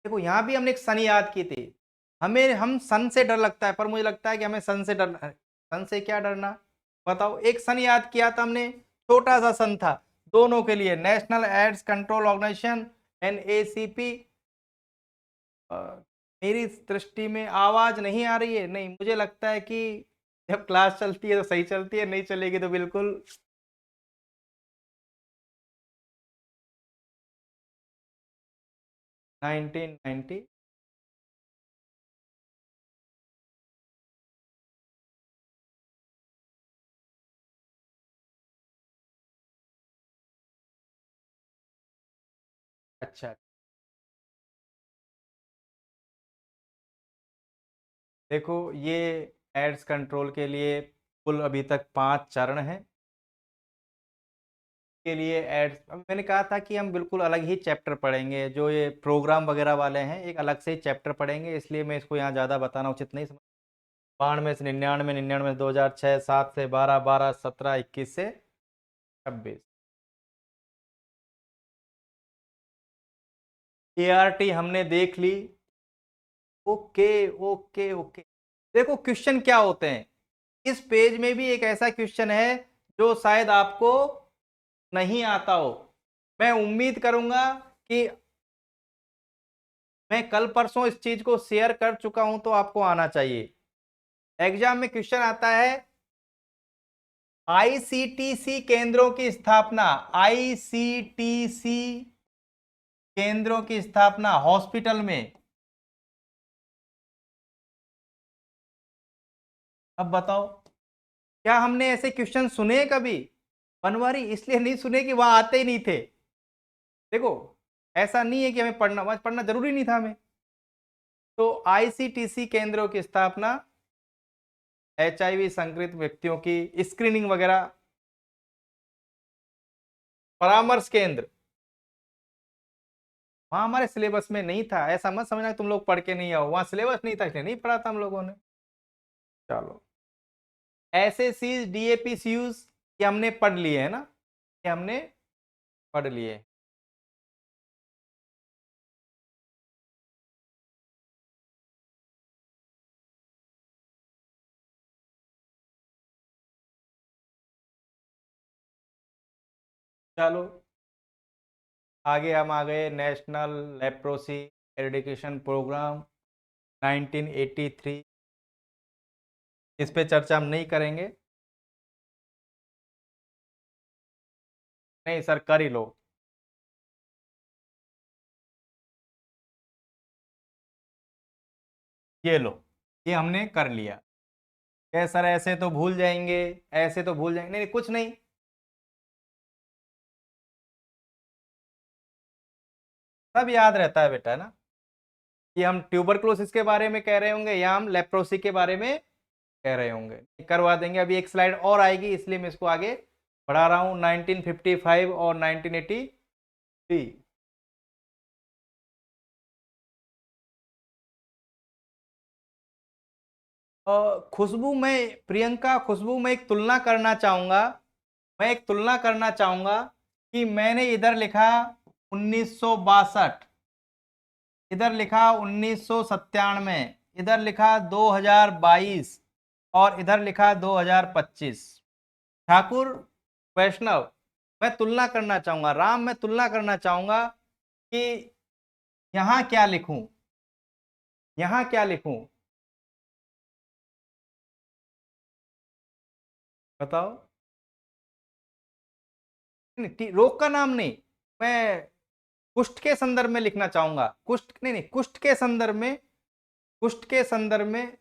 Speaker 1: देखो यहाँ भी हमने एक सन याद की थी, हमें, हम सन से डर लगता है, पर मुझे लगता है कि हमें सन से डरना है। सन से क्या डरना? बताओ, एक सन याद किया था हमने, छोटा सा सन था दोनों के लिए, national AIDS control organisation, NACP। मेरी दृष्टि में आवाज नहीं आ रही है, नहीं मुझे लगता है कि जब क्लास चलती है तो सही चलती है, नहीं चलेगी तो बिल्कुल। 1990। अच्छा, देखो ये एड्स कंट्रोल के लिए कुल अभी तक 5 चरण हैं। के लिए एड्स, मैंने कहा था कि हम बिल्कुल अलग ही चैप्टर पढ़ेंगे, जो ये प्रोग्राम वगैरह वाले हैं एक अलग से ही चैप्टर पढ़ेंगे, इसलिए मैं इसको यहाँ ज़्यादा बताना उचित नहीं समझ। 92 से 99, 99 से 2006, 7 से 12, 12 17, 21 से 26। ART हमने देख ली। Okay okay okay. देखो क्वेश्चन क्या होते हैं, इस पेज में भी एक ऐसा क्वेश्चन है जो शायद आपको नहीं आता हो। मैं उम्मीद करूंगा कि मैं कल परसों इस चीज को शेयर कर चुका हूं, तो आपको आना चाहिए। एग्जाम में क्वेश्चन आता है, आईसीटीसी केंद्रों की स्थापना, आईसीटीसी केंद्रों की स्थापना हॉस्पिटल में। अब बताओ, क्या हमने ऐसे क्वेश्चन सुने कभी? बनवारी इसलिए नहीं सुने कि वहां आते ही नहीं थे। देखो, ऐसा नहीं है कि हमें पढ़ना, वहां पढ़ना जरूरी नहीं था हमें। तो आईसीटीसी केंद्रों की स्थापना, एचआईवी संक्रमित व्यक्तियों की स्क्रीनिंग वगैरह, परामर्श केंद्र, वहां हमारे सिलेबस में नहीं था। ऐसा मत समझना तुम लोग पढ़ के नहीं आओ, वहां सिलेबस नहीं था इसलिए नहीं पढ़ा था हम लोगों ने। चलो, एसएससी डीएपीसीयूज, ये हमने पढ़ लिए है ना, ये हमने पढ़ लिए। चलो, आगे हम आ गए, नेशनल लेप्रोसी एरेडिकेशन प्रोग्राम 1983। इस पे चर्चा हम नहीं करेंगे। नहीं सर, कर ही लो। ये लो, ये हमने कर लिया। ये सर ऐसे तो भूल जाएंगे, ऐसे तो भूल जाएंगे, नहीं नहीं, कुछ नहीं। सब याद रहता है बेटा, है ना। ये हम ट्यूबरक्लोसिस के बारे में कह रहे होंगे या हम लेप्रोसी के बारे में कह रहे होंगे, करवा देंगे। अभी एक स्लाइड और आएगी, इसलिए मैं इसको आगे बढ़ा रहा हूं। 1955 और 1983। खुशबू में, प्रियंका खुशबू, मैं एक तुलना करना चाहूंगा। मैं एक तुलना करना चाहूंगा कि मैंने इधर लिखा 1962, इधर लिखा 1997, इधर लिखा 2022 और इधर लिखा 2025। ठाकुर, वैष्णव, मैं तुलना करना चाहूंगा। राम, मैं तुलना करना चाहूंगा कि यहां क्या लिखूं, यहां क्या लिखूं, बताओ। नहीं, रोग का नाम नहीं, मैं कुष्ठ के संदर्भ में लिखना चाहूंगा। कुष्ठ नहीं नहीं, कुष्ठ के संदर्भ में, कुष्ठ के संदर्भ में,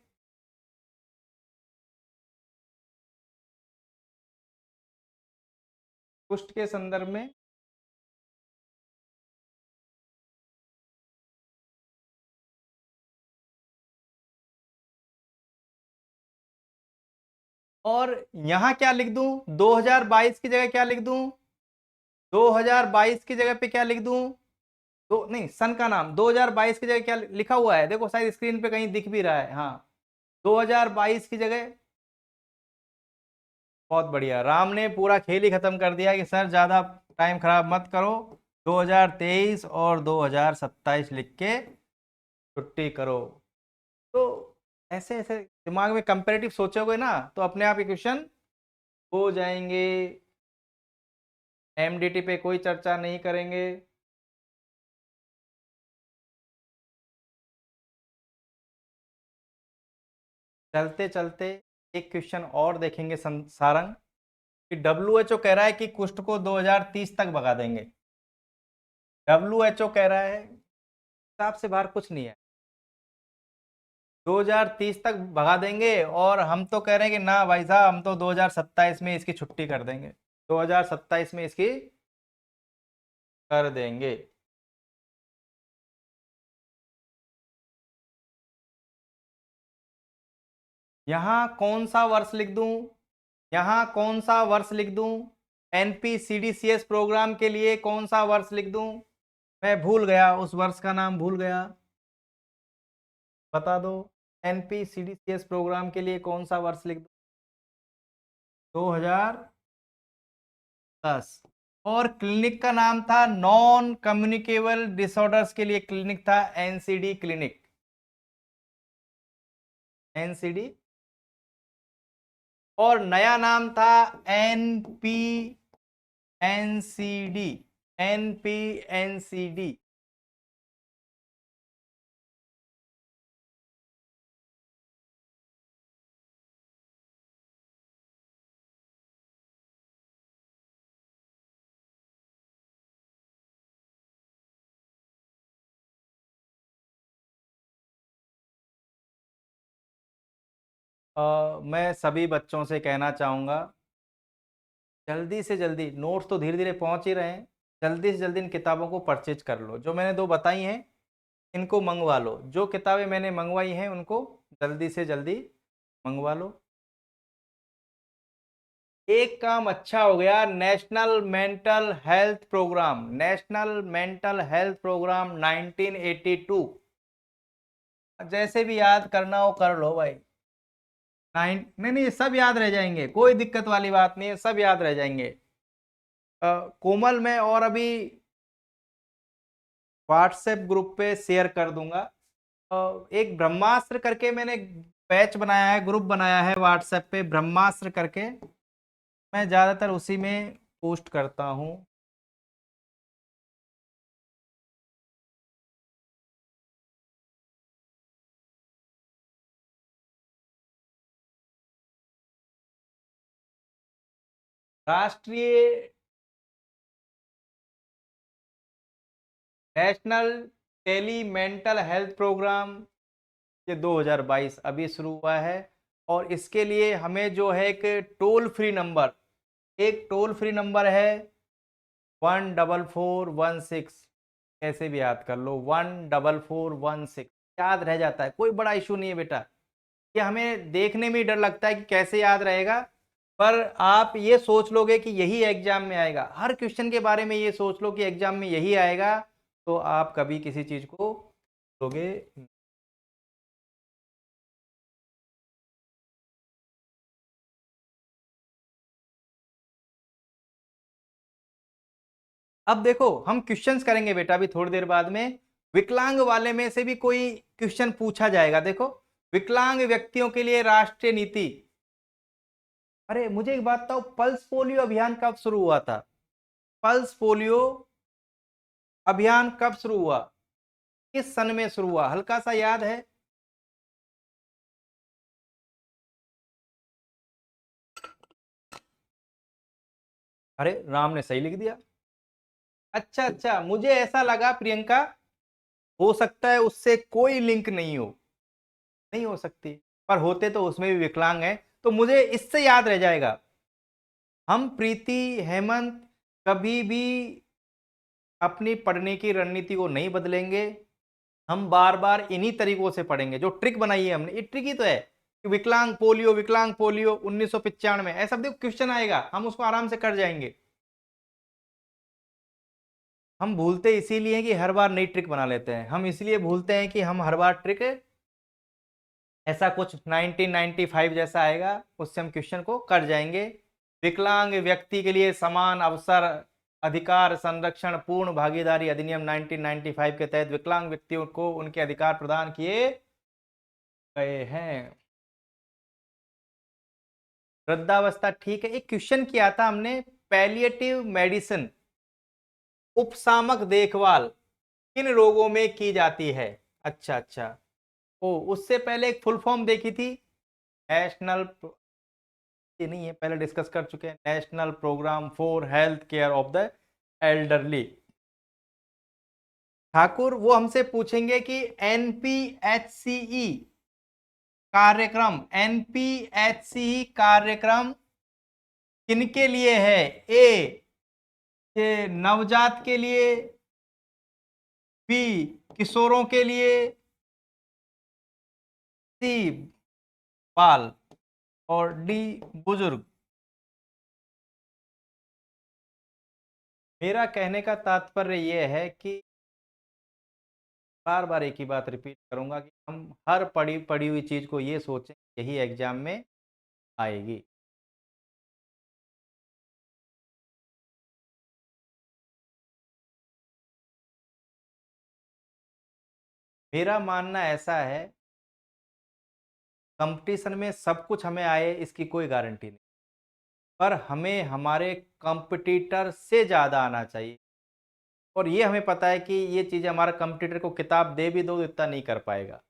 Speaker 1: कुष्ठ के संदर्भ में। और यहां क्या लिख दूं, 2022 की जगह क्या लिख दूं, 2022 की जगह पे क्या लिख दूं, दो नहीं, सन का नाम 2022 की जगह क्या लिखा हुआ है, देखो शायद स्क्रीन पे कहीं दिख भी रहा है। हाँ, 2022 की जगह। बहुत बढ़िया, राम ने पूरा खेल ही खत्म कर दिया कि सर ज्यादा टाइम खराब मत करो, 2023 और 2027 लिख के छुट्टी करो। तो ऐसे ऐसे दिमाग में कंपेरेटिव सोचोगे ना, तो अपने आप इक्वेशन हो जाएंगे। एमडीटी पे कोई चर्चा नहीं करेंगे। चलते चलते एक क्वेश्चन और देखेंगे, सारंग, कि डब्ल्यूएचओ कह रहा है कि कुष्ठ को 2030 तक भगा देंगे। डब्ल्यूएचओ कह रहा है, हिसाब से बाहर कुछ नहीं है, 2030 तक भगा देंगे। और हम तो कह रहे हैं कि ना भाई साहब, हम तो 2027 में इसकी छुट्टी कर देंगे, 2027 में इसकी कर देंगे। यहां कौन सा वर्ष लिख दूं, यहां कौन सा वर्ष लिख दूं, एनपीसीडीसीएस प्रोग्राम के लिए कौन सा वर्ष लिख दूं? मैं भूल गया, उस वर्ष का नाम भूल गया, बता दो। एनपीसीडीसीएस प्रोग्राम के लिए कौन सा वर्ष लिख दूं? 2010। और क्लिनिक का नाम था नॉन कम्युनिकेबल डिसऑर्डर्स के लिए, क्लिनिक था एनसीडी क्लिनिक, एनसीडी। और नया नाम था एनपी एनसीडी, एनपी एनसीडी। मैं सभी बच्चों से कहना चाहूँगा, जल्दी से जल्दी नोट्स तो धीरे धीरे पहुँच ही रहे हैं, जल्दी से जल्दी इन किताबों को परचेज कर लो। जो मैंने दो बताई हैं इनको मंगवा लो। जो किताबें मैंने मंगवाई हैं उनको जल्दी से जल्दी मंगवा लो। एक काम अच्छा हो गया, national mental health programme, national mental health programme 1982। जैसे भी याद करना हो कर लो भाई। नाइन नहीं नहीं, सब याद रह जाएंगे, कोई दिक्कत वाली बात नहीं है, सब याद रह जाएंगे। कोमल, मैं और अभी व्हाट्सएप ग्रुप पे शेयर कर दूंगा। एक ब्रह्मास्त्र करके मैंने बैच बनाया है, ग्रुप बनाया है व्हाट्सएप पे, ब्रह्मास्त्र करके। मैं ज्यादातर उसी में पोस्ट करता हूँ। राष्ट्रीय national tele mental health programme ये 2022 अभी शुरू हुआ है। और इसके लिए हमें जो है एक टोल फ्री नंबर, एक टोल फ्री नंबर है 14416। कैसे भी याद कर लो, 14416 याद रह जाता है, कोई बड़ा इशू नहीं है बेटा। ये हमें देखने में ही डर लगता है कि कैसे याद रहेगा, पर आप ये सोच लोगे कि यही एग्जाम में आएगा, हर क्वेश्चन के बारे में ये सोच लो कि एग्जाम में यही आएगा, तो आप कभी किसी चीज को लोगे। अब देखो हम क्वेश्चंस करेंगे बेटा अभी थोड़ी देर बाद में। विकलांग वाले में से भी कोई क्वेश्चन पूछा जाएगा, देखो। विकलांग व्यक्तियों के लिए राष्ट्रीय नीति। अरे मुझे एक बात बताओ, पल्स पोलियो अभियान कब शुरू हुआ था? पल्स पोलियो अभियान कब शुरू हुआ, किस सन में शुरू हुआ, हल्का सा याद है? अरे राम ने सही लिख दिया। अच्छा अच्छा, मुझे ऐसा लगा प्रियंका, हो सकता है उससे कोई लिंक नहीं हो। नहीं हो सकती, पर होते तो उसमें भी विकलांग है, तो मुझे इससे याद रह जाएगा। हम प्रीति, हेमंत, कभी भी अपनी पढ़ने की रणनीति को नहीं बदलेंगे। हम बार बार इन्हीं तरीकों से पढ़ेंगे, जो ट्रिक बनाई है हमने, ये ट्रिक ही तो है कि विकलांग पोलियो 1995 ऐसा देखो क्वेश्चन आएगा, हम उसको आराम से कर जाएंगे। हम भूलते इसीलिए कि हर बार नई ट्रिक बना लेते हैं, हम इसलिए भूलते हैं कि हम हर बार ट्रिक ऐसा कुछ 1995 जैसा आएगा, उससे हम क्वेश्चन को कर जाएंगे। विकलांग व्यक्ति के लिए समान अवसर अधिकार संरक्षण पूर्ण भागीदारी अधिनियम 1995 के तहत विकलांग व्यक्तियों को उनके अधिकार प्रदान किए गए हैं। वृद्धावस्था ठीक है। एक क्वेश्चन किया था हमने, पैलिएटिव मेडिसिन, उपसामक देखभाल किन रोगों में की जाती है? अच्छा अच्छा, ओ उससे पहले एक फुल फॉर्म देखी थी, नेशनल, ये नहीं है, पहले डिस्कस कर चुके हैं, national programme for health care of the elderly. Thakur वो हमसे पूछेंगे कि एनपीएचसीई कार्यक्रम, एनपीएचसीई कार्यक्रम किनके लिए है? ए ये नवजात के लिए, बी किशोरों के लिए, सी बाल, और डी बुजुर्ग। मेरा कहने का तात्पर्य यह है कि बार बार एक ही बात रिपीट करूंगा कि हम हर पढ़ी पढ़ी हुई चीज को ये सोचें यही एग्जाम में आएगी। मेरा मानना ऐसा है, कंपटीशन में सब कुछ हमें आए इसकी कोई गारंटी नहीं, पर हमें हमारे कंपटीटर से ज्यादा आना चाहिए। और ये हमें पता है कि ये चीजें हमारा कंपटीटर को किताब दे भी दो तो इतना नहीं कर पाएगा।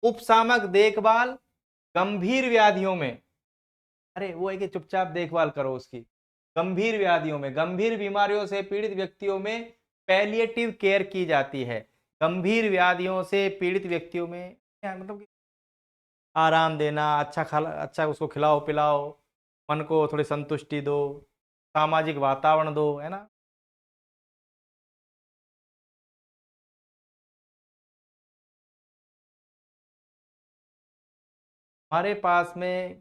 Speaker 1: उपसामक देखभाल गंभीर व्याधियों में, अरे वो है कि चुपचाप देखभाल करो उसकी। गंभीर व्याधियों में, गंभीर बीमारियों से पीड़ित व्यक्तियों में पैलिएटिव केयर की जाती है। गंभीर व्याधियों से पीड़ित व्यक्तियों में क्या मतलब आराम देना, अच्छा उसको खिलाओ पिलाओ, मन को थोड़ी संतुष्टि दो, सामाजिक वातावरण दो, है ना। हमारे पास में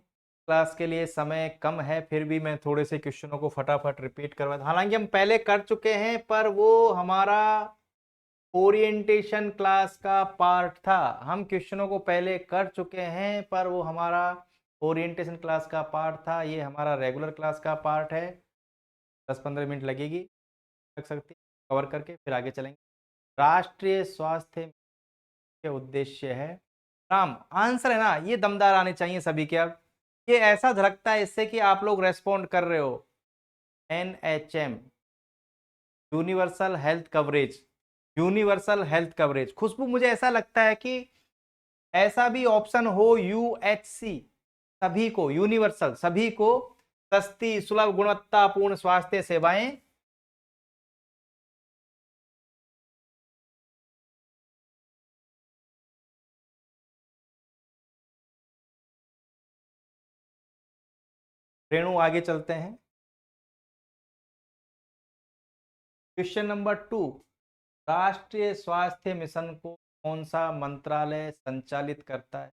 Speaker 1: क्लास के लिए समय कम है, फिर भी मैं थोड़े से क्वेश्चनों को फटाफट रिपीट करवा, हालांकि हम पहले कर चुके हैं पर वो हमारा ओरिएंटेशन क्लास का पार्ट था। हम क्वेश्चनों को पहले कर चुके हैं पर वो हमारा ओरिएंटेशन क्लास का पार्ट था, ये हमारा रेगुलर क्लास का पार्ट है। 10-15 मिनट लगेगी, लग सकती है, कवर करके फिर आगे चलेंगे। राष्ट्रीय स्वास्थ्य के उद्देश्य है, राम आंसर है ना, ये दमदार आने चाहिए सभी के। अब ये ऐसा झलकता है इससे कि आप लोग रेस्पॉन्ड कर रहे हो। NHM, universal health coverage, universal health coverage. Khushboo मुझे ऐसा लगता है कि ऐसा भी ऑप्शन हो, UHC, सभी को यूनिवर्सल, सभी को सस्ती सुलभ गुणवत्तापूर्ण स्वास्थ्य सेवाएं। रेणु आगे चलते हैं। क्वेश्चन नंबर 2, राष्ट्रीय स्वास्थ्य मिशन को कौन सा मंत्रालय संचालित करता है?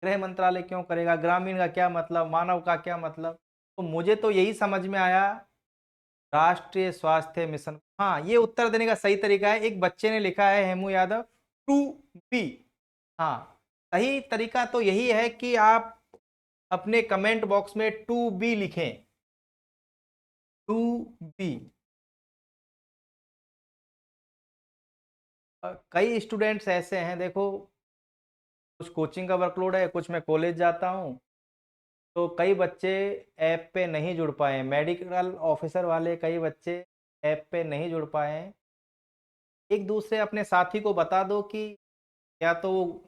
Speaker 1: गृह मंत्रालय क्यों करेगा? ग्रामीण का क्या मतलब, मानव का क्या मतलब? तो मुझे तो यही समझ में आया, राष्ट्रीय स्वास्थ्य मिशन। हाँ, ये उत्तर देने का सही तरीका है, एक बच्चे ने लिखा है, हेमू यादव, 2B। हाँ, सही तरीका तो यही है कि आप अपने कमेंट बॉक्स में 2B लिखें, 2B। कई स्टूडेंट्स ऐसे हैं, देखो, कुछ कोचिंग का वर्कलोड है, कुछ मैं कॉलेज जाता हूँ, तो कई बच्चे ऐप पे नहीं जुड़ पाए, मेडिकल ऑफिसर वाले कई बच्चे ऐप पे नहीं जुड़ पाए। एक दूसरे अपने साथी को बता दो कि या तो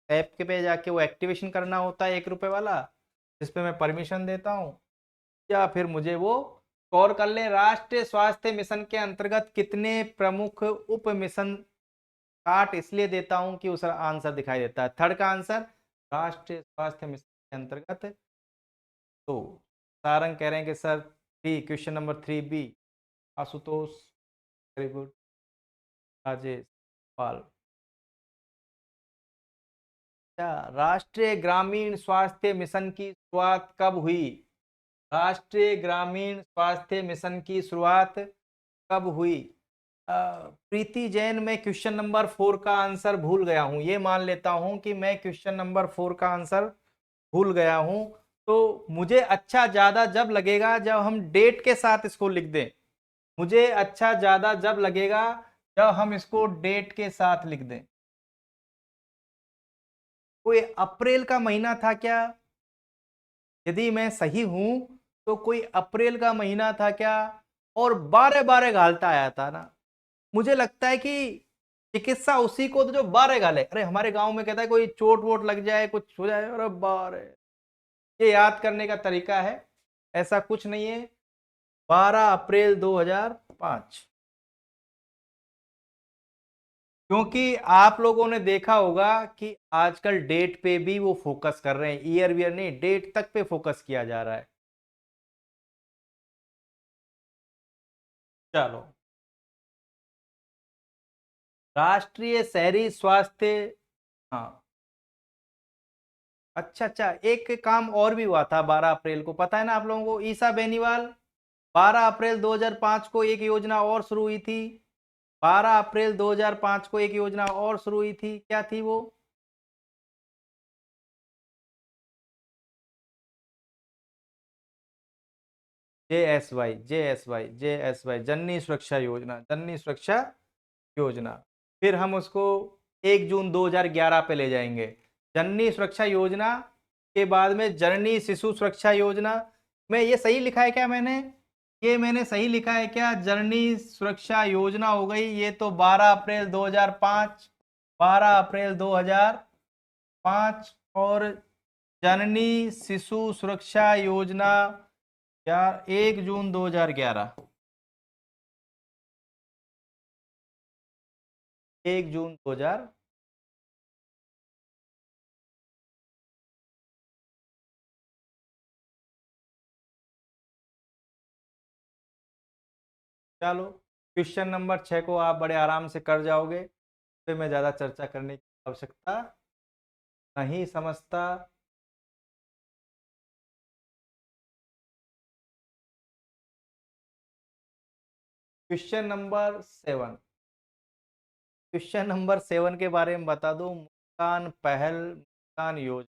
Speaker 1: ऐप के पे जाके वो एक्टिवेशन करना होता है 1 रुपए वाला, जिस पे मैं परमिशन देता हूँ, या फिर मुझे वो कॉल कर ले। राष्ट्रीय स्वास्थ्य मिशन के अंतर्गत कितने प्रमुख उप मिशन, काट इसलिए देता हूं कि उस आंसर दिखाई देता है। थर्ड का आंसर, राष्ट्रीय स्वास्थ्य मिशन के अंतर्गत। तो सारंग कह रहे हैं कि sir B, question number 3B। Ashutosh, very good. Rajesh Pal, क्या राष्ट्रीय ग्रामीण स्वास्थ्य मिशन की शुरुआत कब हुई? राष्ट्रीय ग्रामीण स्वास्थ्य मिशन की शुरुआत कब हुई? प्रीति जैन, मैं क्वेश्चन नंबर 4 का आंसर भूल गया हूं, ये मान लेता हूं कि मैं क्वेश्चन नंबर 4 का आंसर भूल गया हूं। तो मुझे अच्छा ज्यादा जब लगेगा जब हम डेट के साथ इसको लिख दें, मुझे अच्छा ज्यादा जब लगेगा जब हम इसको डेट के साथ लिख दें। कोई अप्रैल का महीना था क्या? यदि मैं सही हूं तो कोई अप्रैल का महीना था क्या? और बारह बारह घालता आया था ना। मुझे लगता है कि चिकित्सा उसी को तो जो बारह घाले, अरे हमारे गांव में कहता है कोई चोट वोट लग जाए, कुछ हो जाए, अरे बारह, ये याद करने का तरीका है, ऐसा कुछ नहीं है। 12 अप्रैल 2005। क्योंकि आप लोगों ने देखा होगा कि आजकल डेट पे भी वो फोकस कर रहे हैं, ईयर वियर नहीं, डेट तक पे फोकस किया जा रहा है। चलो, राष्ट्रीय शहरी स्वास्थ्य, हाँ, अच्छा अच्छा, एक काम और भी हुआ था 12 अप्रैल को, पता है ना आप लोगों को, ईसा बेनीवाल, 12 अप्रैल 2005 को एक योजना और शुरू हुई थी। 12 अप्रैल 2005 को एक योजना और शुरू हुई थी, क्या थी वो? JSY, जननी सुरक्षा योजना, जननी सुरक्षा योजना। फिर हम उसको 1 जून 2011 पे ले जाएंगे। जननी सुरक्षा योजना के बाद में जननी शिशु सुरक्षा योजना। मैं ये सही लिखा है क्या मैंने? ये मैंने सही लिखा है क्या? जननी सुरक्षा योजना हो गई ये तो 12 अप्रैल 2005, 12 अप्रैल 2005। और जननी शिशु सुरक्षा योजना यार 1 जून 2011, 1 जून 2000। चलो, क्वेश्चन नंबर 6 को आप बड़े आराम से कर जाओगे, फिर मैं ज़्यादा चर्चा करने की आवश्यकता नहीं समझता। क्वेश्चन नंबर 7, क्वेश्चन नंबर 7 के बारे में बता दूं, मुस्कान पहल, मुस्कान योजना।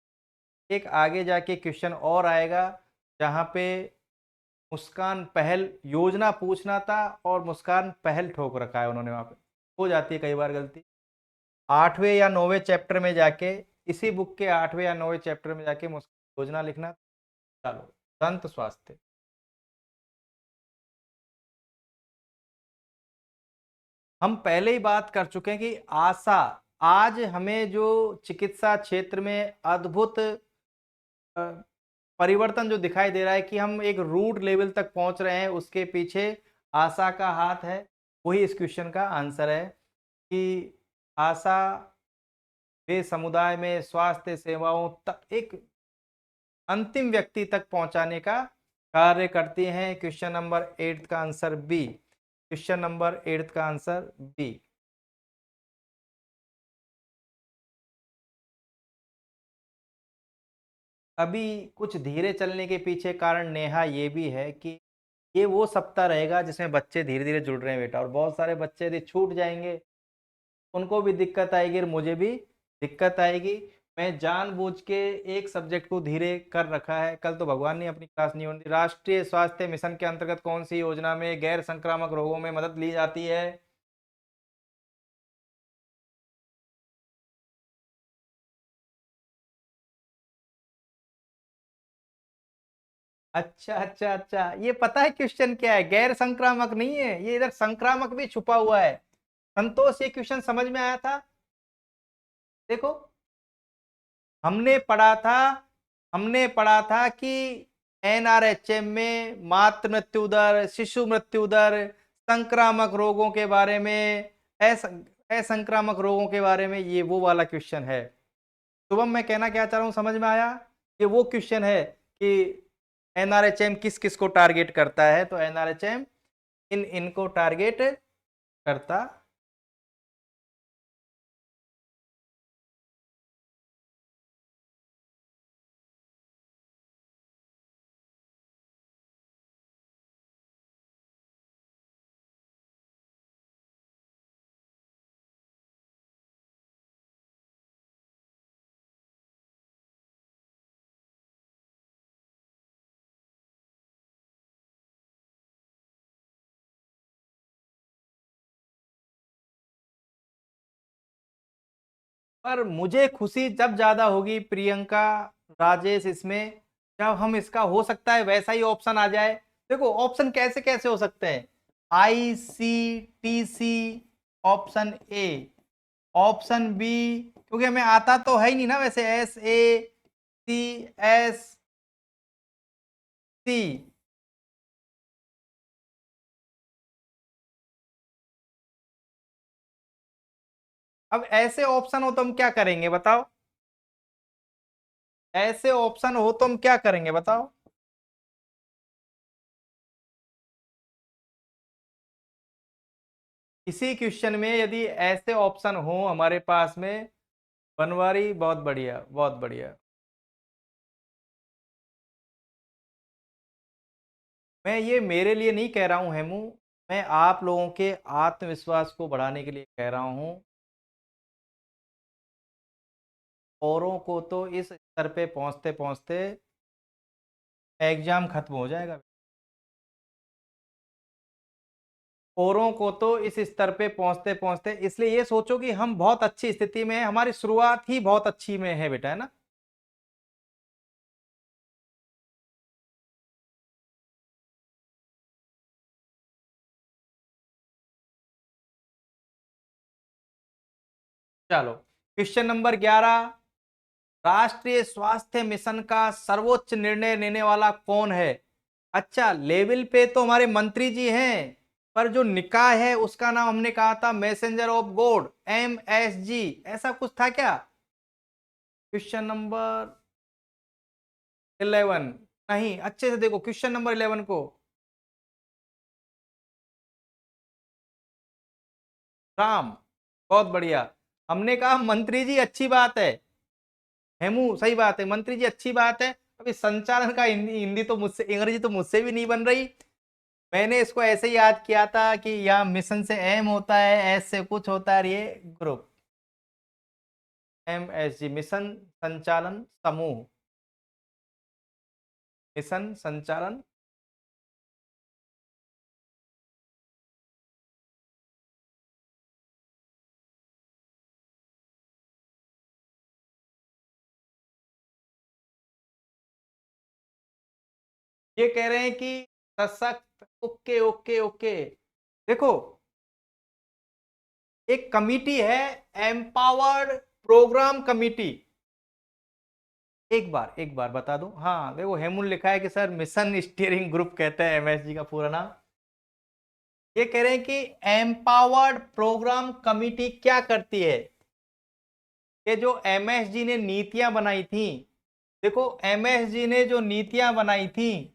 Speaker 1: एक आगे जाके क्वेश्चन और आएगा जहाँ पे मुस्कान पहल योजना पूछना था और मुस्कान पहल ठोक रखा है उन्होंने, वहां पे हो जाती है कई बार गलती। 8वें या 9वें चैप्टर में जाके, इसी बुक के 8वें या 9वें चैप्टर में जाके मुस्कान योजना लिखना। चलो, दंत स्वास्थ्य। हम पहले ही बात कर चुके हैं कि आशा, आज हमें जो चिकित्सा क्षेत्र में अद्भुत अ, परिवर्तन जो दिखाई दे रहा है कि हम एक रूट लेवल तक पहुंच रहे हैं, उसके पीछे आशा का हाथ है। वही इस क्वेश्चन का आंसर है कि आशा वे समुदाय में स्वास्थ्य सेवाओं तक एक अंतिम व्यक्ति तक पहुंचाने का कार्य करती हैं। क्वेश्चन नंबर 8 का आंसर बी। क्वेश्चन नंबर 8 का आंसर बी। अभी कुछ धीरे चलने के पीछे कारण नेहा ये भी है कि ये वो सप्ताह रहेगा जिसमें बच्चे धीरे धीरे जुड़ रहे हैं बेटा, और बहुत सारे बच्चे यदि छूट जाएंगे उनको भी दिक्कत आएगी और मुझे भी दिक्कत आएगी। मैं जानबूझ के एक सब्जेक्ट को धीरे कर रखा है। कल तो भगवान ने अपनी क्लास नहीं होने दी। राष्ट्रीय स्वास्थ्य मिशन के अंतर्गत कौन सी योजना में गैर संक्रामक रोगों में मदद ली जाती है? अच्छा अच्छा अच्छा, ये पता है क्वेश्चन क्या है? गैर संक्रामक नहीं है ये, इधर संक्रामक भी छुपा हुआ है। संतोष, ये क्वेश्चन समझ में आया था? देखो, हमने पढ़ा था हमने पढ़ा था कि एनआरएचएम में मातृ मृत्यु दर, शिशु मृत्यु दर, संक्रामक रोगों के बारे में, अस- असंक्रामक रोगों के बारे में, ये वो वाला क्वेश्चन है। शुभम, मैं कहना क्या चाह रहा हूं, समझ में आया? ये वो क्वेश्चन है कि एनआरएचएम किस किस को टारगेट करता है, तो एनआरएचएम इन इनको टारगेट करता। पर मुझे खुशी जब ज्यादा होगी प्रियंका, राजेश, इसमें जब हम इसका हो सकता है वैसा ही ऑप्शन आ जाए। देखो, ऑप्शन कैसे कैसे हो सकते हैं? ICTC, option A, option B, क्योंकि हमें आता तो है ही नहीं ना वैसे, SACSC। अब ऐसे ऑप्शन हो तो हम क्या करेंगे बताओ? ऐसे ऑप्शन हो तो हम क्या करेंगे बताओ? इसी क्वेश्चन में यदि ऐसे ऑप्शन हो हमारे पास में, बनवारी, बहुत बढ़िया बहुत बढ़िया। मैं ये मेरे लिए नहीं कह रहा हूं हेमू, मैं आप लोगों के आत्मविश्वास को बढ़ाने के लिए कह रहा हूं। औरों को तो इस स्तर पे पहुंचते पहुंचते एग्जाम खत्म हो जाएगा। औरों को तो इस स्तर पे पहुंचते पहुंचते, इसलिए ये सोचो कि हम बहुत अच्छी स्थिति में हैं, हमारी शुरुआत ही बहुत अच्छी में है बेटा, है ना? चलो, क्वेश्चन नंबर 11, राष्ट्रीय स्वास्थ्य मिशन का सर्वोच्च निर्णय लेने वाला कौन है? अच्छा, लेवल पे तो हमारे मंत्री जी हैं, पर जो निकाय है उसका नाम हमने कहा था मैसेंजर ऑफ गॉड, MSG, ऐसा कुछ था क्या? क्वेश्चन नंबर 11, नहीं, अच्छे से देखो क्वेश्चन नंबर 11 को। राम, बहुत बढ़िया। हमने कहा मंत्री जी अच्छी बात है, हेमू सही बात है, मंत्री जी अच्छी बात है। अभी संचालन का हिंदी हिंदी तो मुझसे, अंग्रेजी तो मुझसे भी नहीं बन रही। मैंने इसको ऐसे ही याद किया था कि यहाँ मिशन से एम होता है, एस से कुछ होता है, ये ग्रुप, MSG, मिशन संचालन समूह, मिशन संचालन। ये कह रहे हैं कि सशक्त, ओके ओके ओके। देखो, एक कमिटी है, एम्पावर्ड प्रोग्राम कमिटी। एक बार बता दूं, हाँ देखो हेमुल लिखा है कि सर मिशन स्टीयरिंग ग्रुप कहते हैं MSG का पूरा नाम। ये कह रहे हैं कि एम्पावर्ड प्रोग्राम कमिटी क्या करती है, कि जो MSG ने नीतियां बनाई थी, देखो MSG ने जो नीतियां बनाई थी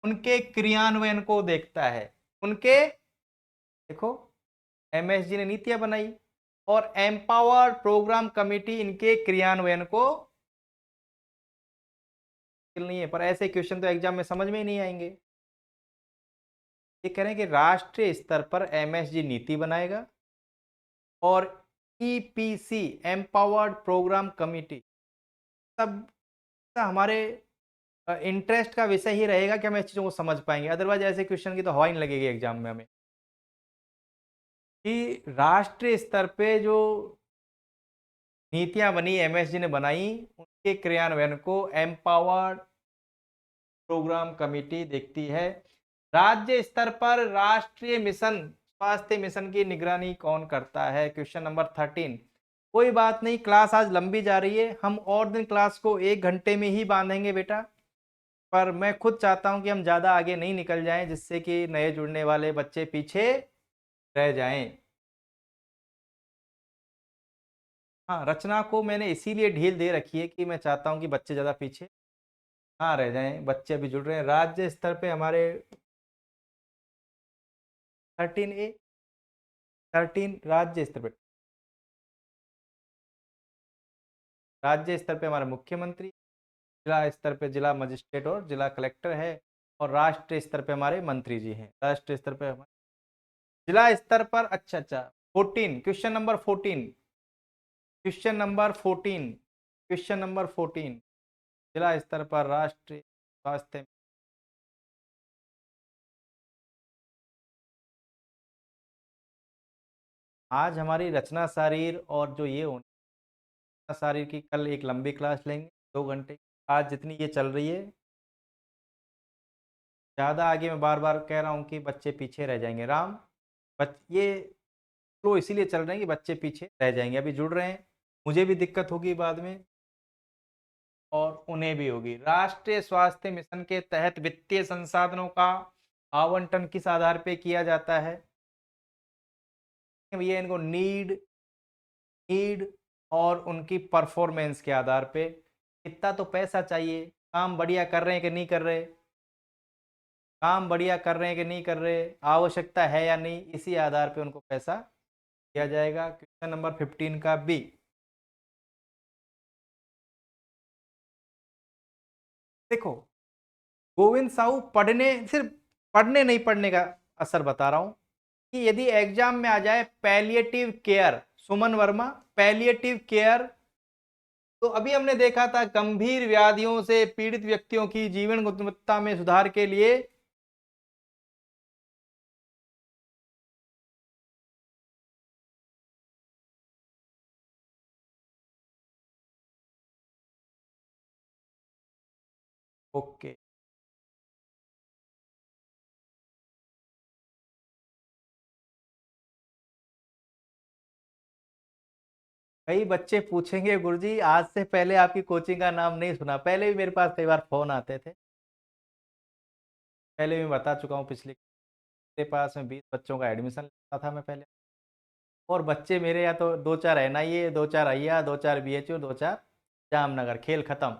Speaker 1: उनके क्रियान्वयन को देखता है। उनके, देखो MSG ने नीतियां बनाई और एम्पावर्ड प्रोग्राम कमिटी इनके क्रियान्वयन को, नहीं है पर ऐसे क्वेश्चन तो एग्जाम में समझ में ही नहीं आएंगे। ये कह रहे हैं कि राष्ट्रीय स्तर पर MSG नीति बनाएगा और EPC, एम्पावर्ड प्रोग्राम कमिटी, सब हमारे इंटरेस्ट का विषय ही रहेगा कि हम इस चीजों को समझ पाएंगे, अदरवाइज ऐसे क्वेश्चन की तो हवा ही नहीं लगेगी एग्जाम में हमें। कि राष्ट्रीय स्तर पे जो नीतियां बनी, MSG ने बनाई, उनके क्रियान्वयन को एम्पावर्ड प्रोग्राम कमेटी देखती है। राज्य स्तर पर राष्ट्रीय मिशन, स्वास्थ्य मिशन की निगरानी कौन करता है, क्वेश्चन नंबर 13। कोई बात नहीं, क्लास आज लंबी जा रही है, हम और दिन क्लास को 1 घंटे में ही बांधेंगे बेटा। पर मैं खुद चाहता हूं कि हम ज्यादा आगे नहीं निकल जाएं, जिससे कि नए जुड़ने वाले बच्चे पीछे रह जाएं। हाँ, रचना को मैंने इसीलिए ढील दे रखी है कि मैं चाहता हूं कि बच्चे ज्यादा पीछे हाँ रह जाएं, बच्चे अभी जुड़ रहे हैं। राज्य स्तर पे हमारे 13A, राज्य स्तर पे, राज्य स्तर पे हमारे मुख्यमंत्री, जिला स्तर पे जिला मजिस्ट्रेट और जिला कलेक्टर है, और राष्ट्रीय स्तर पे हमारे मंत्री जी हैं। राष्ट्रीय स्तर पे हमारे, जिला स्तर पर, अच्छा अच्छा, 14, question number 14, question number 14, question number 14, जिला स्तर पर राष्ट्रीय स्वास्थ्य। आज हमारी रचना शारीर और जो ये होने, रचना शारीर की कल एक लंबी क्लास लेंगे 2 घंटे। आज जितनी ये चल रही है, ज़्यादा आगे मैं बार बार कह रहा हूँ कि बच्चे पीछे रह जाएंगे। राम, ये फ्लो इसीलिए चल रहे हैं कि बच्चे पीछे रह जाएंगे, अभी जुड़ रहे हैं, मुझे भी दिक्कत होगी बाद में और उन्हें भी होगी। राष्ट्रीय स्वास्थ्य मिशन के तहत वित्तीय संसाधनों का आवंटन किस आधार पे किया जाता है, भैया इनको नीड और उनकी परफॉर्मेंस के आधार पे। कितना तो पैसा चाहिए, काम बढ़िया कर रहे हैं कि नहीं कर रहे, काम बढ़िया कर रहे हैं कि नहीं कर रहे, आवश्यकता है या नहीं, इसी आधार पे उनको पैसा दिया जाएगा। क्वेश्चन नंबर 15 का बी। देखो, गोविंद साहू पढ़ने, सिर्फ पढ़ने नहीं, पढ़ने का असर बता रहा हूं कि यदि एग्जाम में आ जाए पैलिएटिव केयर, सुमन वर्मा, पैलिएटिव केयर, तो अभी हमने देखा था गंभीर व्याधियों से पीड़ित व्यक्तियों की जीवन गुणवत्ता में सुधार के लिए। ओके, कई बच्चे पूछेंगे गुरुजी आज से पहले आपकी कोचिंग का नाम नहीं सुना, पहले भी मेरे पास कई बार फोन आते थे, पहले भी मैं बता चुका हूँ, पिछले मेरे पास में 20 बच्चों का एडमिशन लेता था मैं पहले, और बच्चे मेरे या तो 2-4 NIA, 2-4 अय्या, 2-4 BHU, 2-4 जामनगर, खेल खत्म।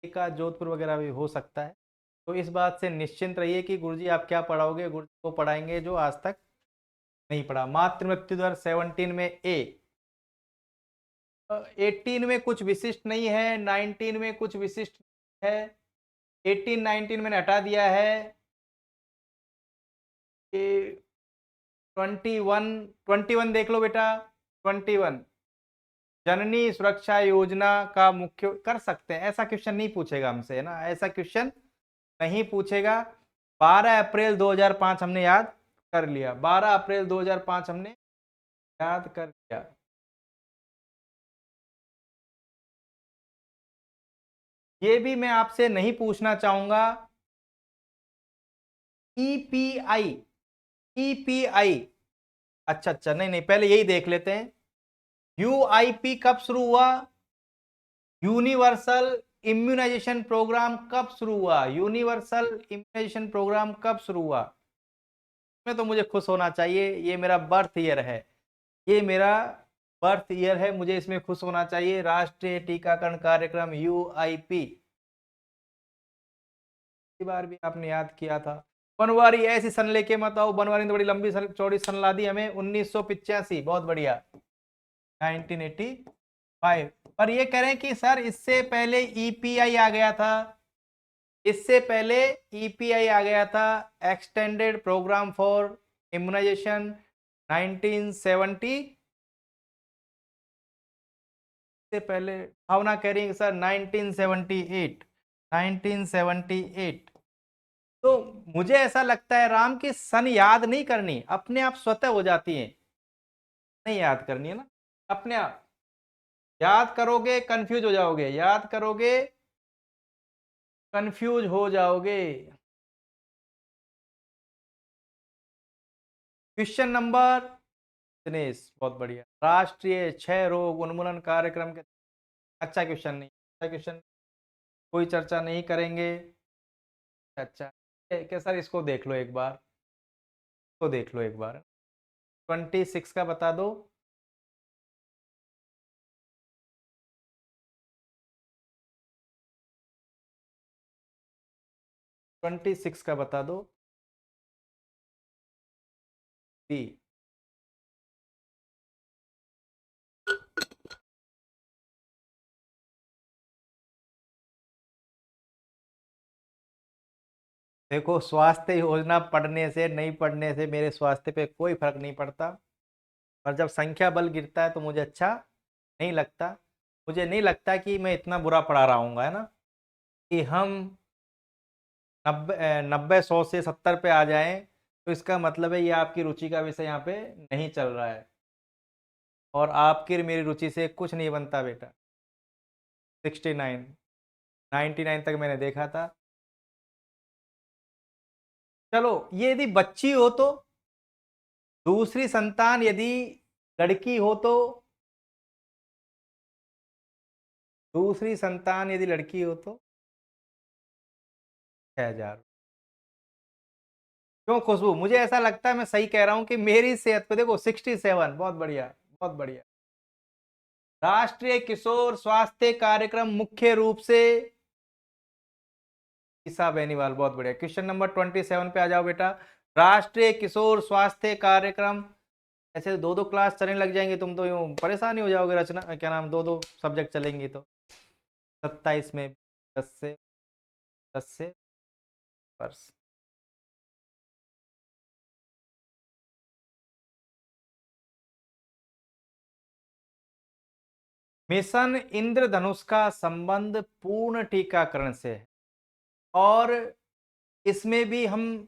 Speaker 1: का जोधपुर वगैरह भी हो सकता है। तो इस बात से निश्चिंत रहिए कि गुरुजी आप क्या पढ़ाओगे, गुरुजी वो पढ़ाएंगे जो आज तक नहीं पढ़ा। मातृ मृत्यु दर 17 में ए। 18 में कुछ विशिष्ट नहीं है, 19 में कुछ विशिष्ट है, 18 19 मैंने हटा दिया है। ये 21 देख लो बेटा। 21 जननी सुरक्षा योजना का मुख्य कर सकते हैं, ऐसा क्वेश्चन नहीं पूछेगा हमसे, है ना, ऐसा क्वेश्चन नहीं पूछेगा। 12 अप्रैल 2005 हमने याद कर लिया, 12 अप्रैल 2005 हमने याद कर लिया। ये भी मैं आपसे नहीं पूछना चाहूंगा। ईपीआई, ईपीआई, अच्छा अच्छा, नहीं नहीं, पहले यही देख लेते हैं। यूआईपी कब शुरू हुआ? यूनिवर्सल इम्यूनाइजेशन प्रोग्राम कब शुरू हुआ? यूनिवर्सल इम्यूनाइजेशन प्रोग्राम कब शुरू हुआ? में तो मुझे खुश होना चाहिए, ये मेरा बर्थ ईयर है, ये मेरा बर्थ ईयर है, मुझे इसमें खुश होना चाहिए। राष्ट्रीय टीकाकरण कार्यक्रम यूआईपी, बार भी आपने याद किया था। बनवारी, ऐसी सन लेके मत आओ, बनवारी ने तो बड़ी लंबी चौड़ी सन ला दी हमें। 1985, बहुत बढ़िया। 1985। पर ये कह रहे हैं कि सर इससे पहले ईपीआई आ गया था, इससे पहले ईपीआई आ गया था, एक्सटेंडेड प्रोग्राम फॉर इम्यूनाइजेशन 1970। से पहले भावना कह रही है सर 1978, 1978। तो मुझे ऐसा लगता है राम की सन याद नहीं करनी, अपने आप स्वतः हो जाती है, नहीं याद करनी है ना, अपने आप। याद करोगे कंफ्यूज हो जाओगे, याद करोगे कंफ्यूज हो जाओगे। क्वेश्चन नंबर, दिनेश बहुत बढ़िया, राष्ट्रीय क्षय रोग उन्मूलन कार्यक्रम के, अच्छा क्वेश्चन नहीं, अच्छा क्वेश्चन, कोई चर्चा नहीं करेंगे। अच्छा क्या सर, इसको देख लो एक बार, इसको देख लो एक बार। 26 का बता दो। 26 का बता दो। बी। देखो, स्वास्थ्य योजना पढ़ने से नहीं पढ़ने से मेरे स्वास्थ्य पे कोई फर्क नहीं पड़ता, और जब संख्या बल गिरता है तो मुझे अच्छा नहीं लगता। मुझे नहीं लगता कि मैं इतना बुरा पढ़ा रहा हूँ, है ना, कि हम 90 100 से 70 पे आ जाएं, तो इसका मतलब है ये आपकी रुचि का विषय यहाँ पे नहीं चल रहा है, और आपकी मेरी रुचि से कुछ नहीं बनता बेटा। 69, 99 तक मैंने देखा था। चलो, ये यदि बच्ची हो तो, दूसरी संतान यदि लड़की हो तो, दूसरी संतान यदि लड़की हो तो 6,000। क्यों खुशबू, मुझे ऐसा लगता है मैं सही कह रहा हूं कि मेरी सेहत पे देखो 67, बहुत बढ़िया, बहुत बढ़िया। राष्ट्रीय किशोर स्वास्थ्य कार्यक्रम मुख्य रूप से, ईसा बेनीवाल, बहुत बढ़िया। क्वेश्चन नंबर 27 पे आ जाओ बेटा। राष्ट्रीय किशोर स्वास्थ्य कार्यक्रम, ऐसे दो दो क्लास चलने लग जाएंगे, तुम तो यूं परेशानी हो जाओगे, रचना क्या नाम, दो दो सब्जेक्ट चलेंगी तो। 27 में 10 से वर्ष। मिशन इंद्रधनुष का संबंध पूर्ण टीकाकरण से है, और इसमें भी हम,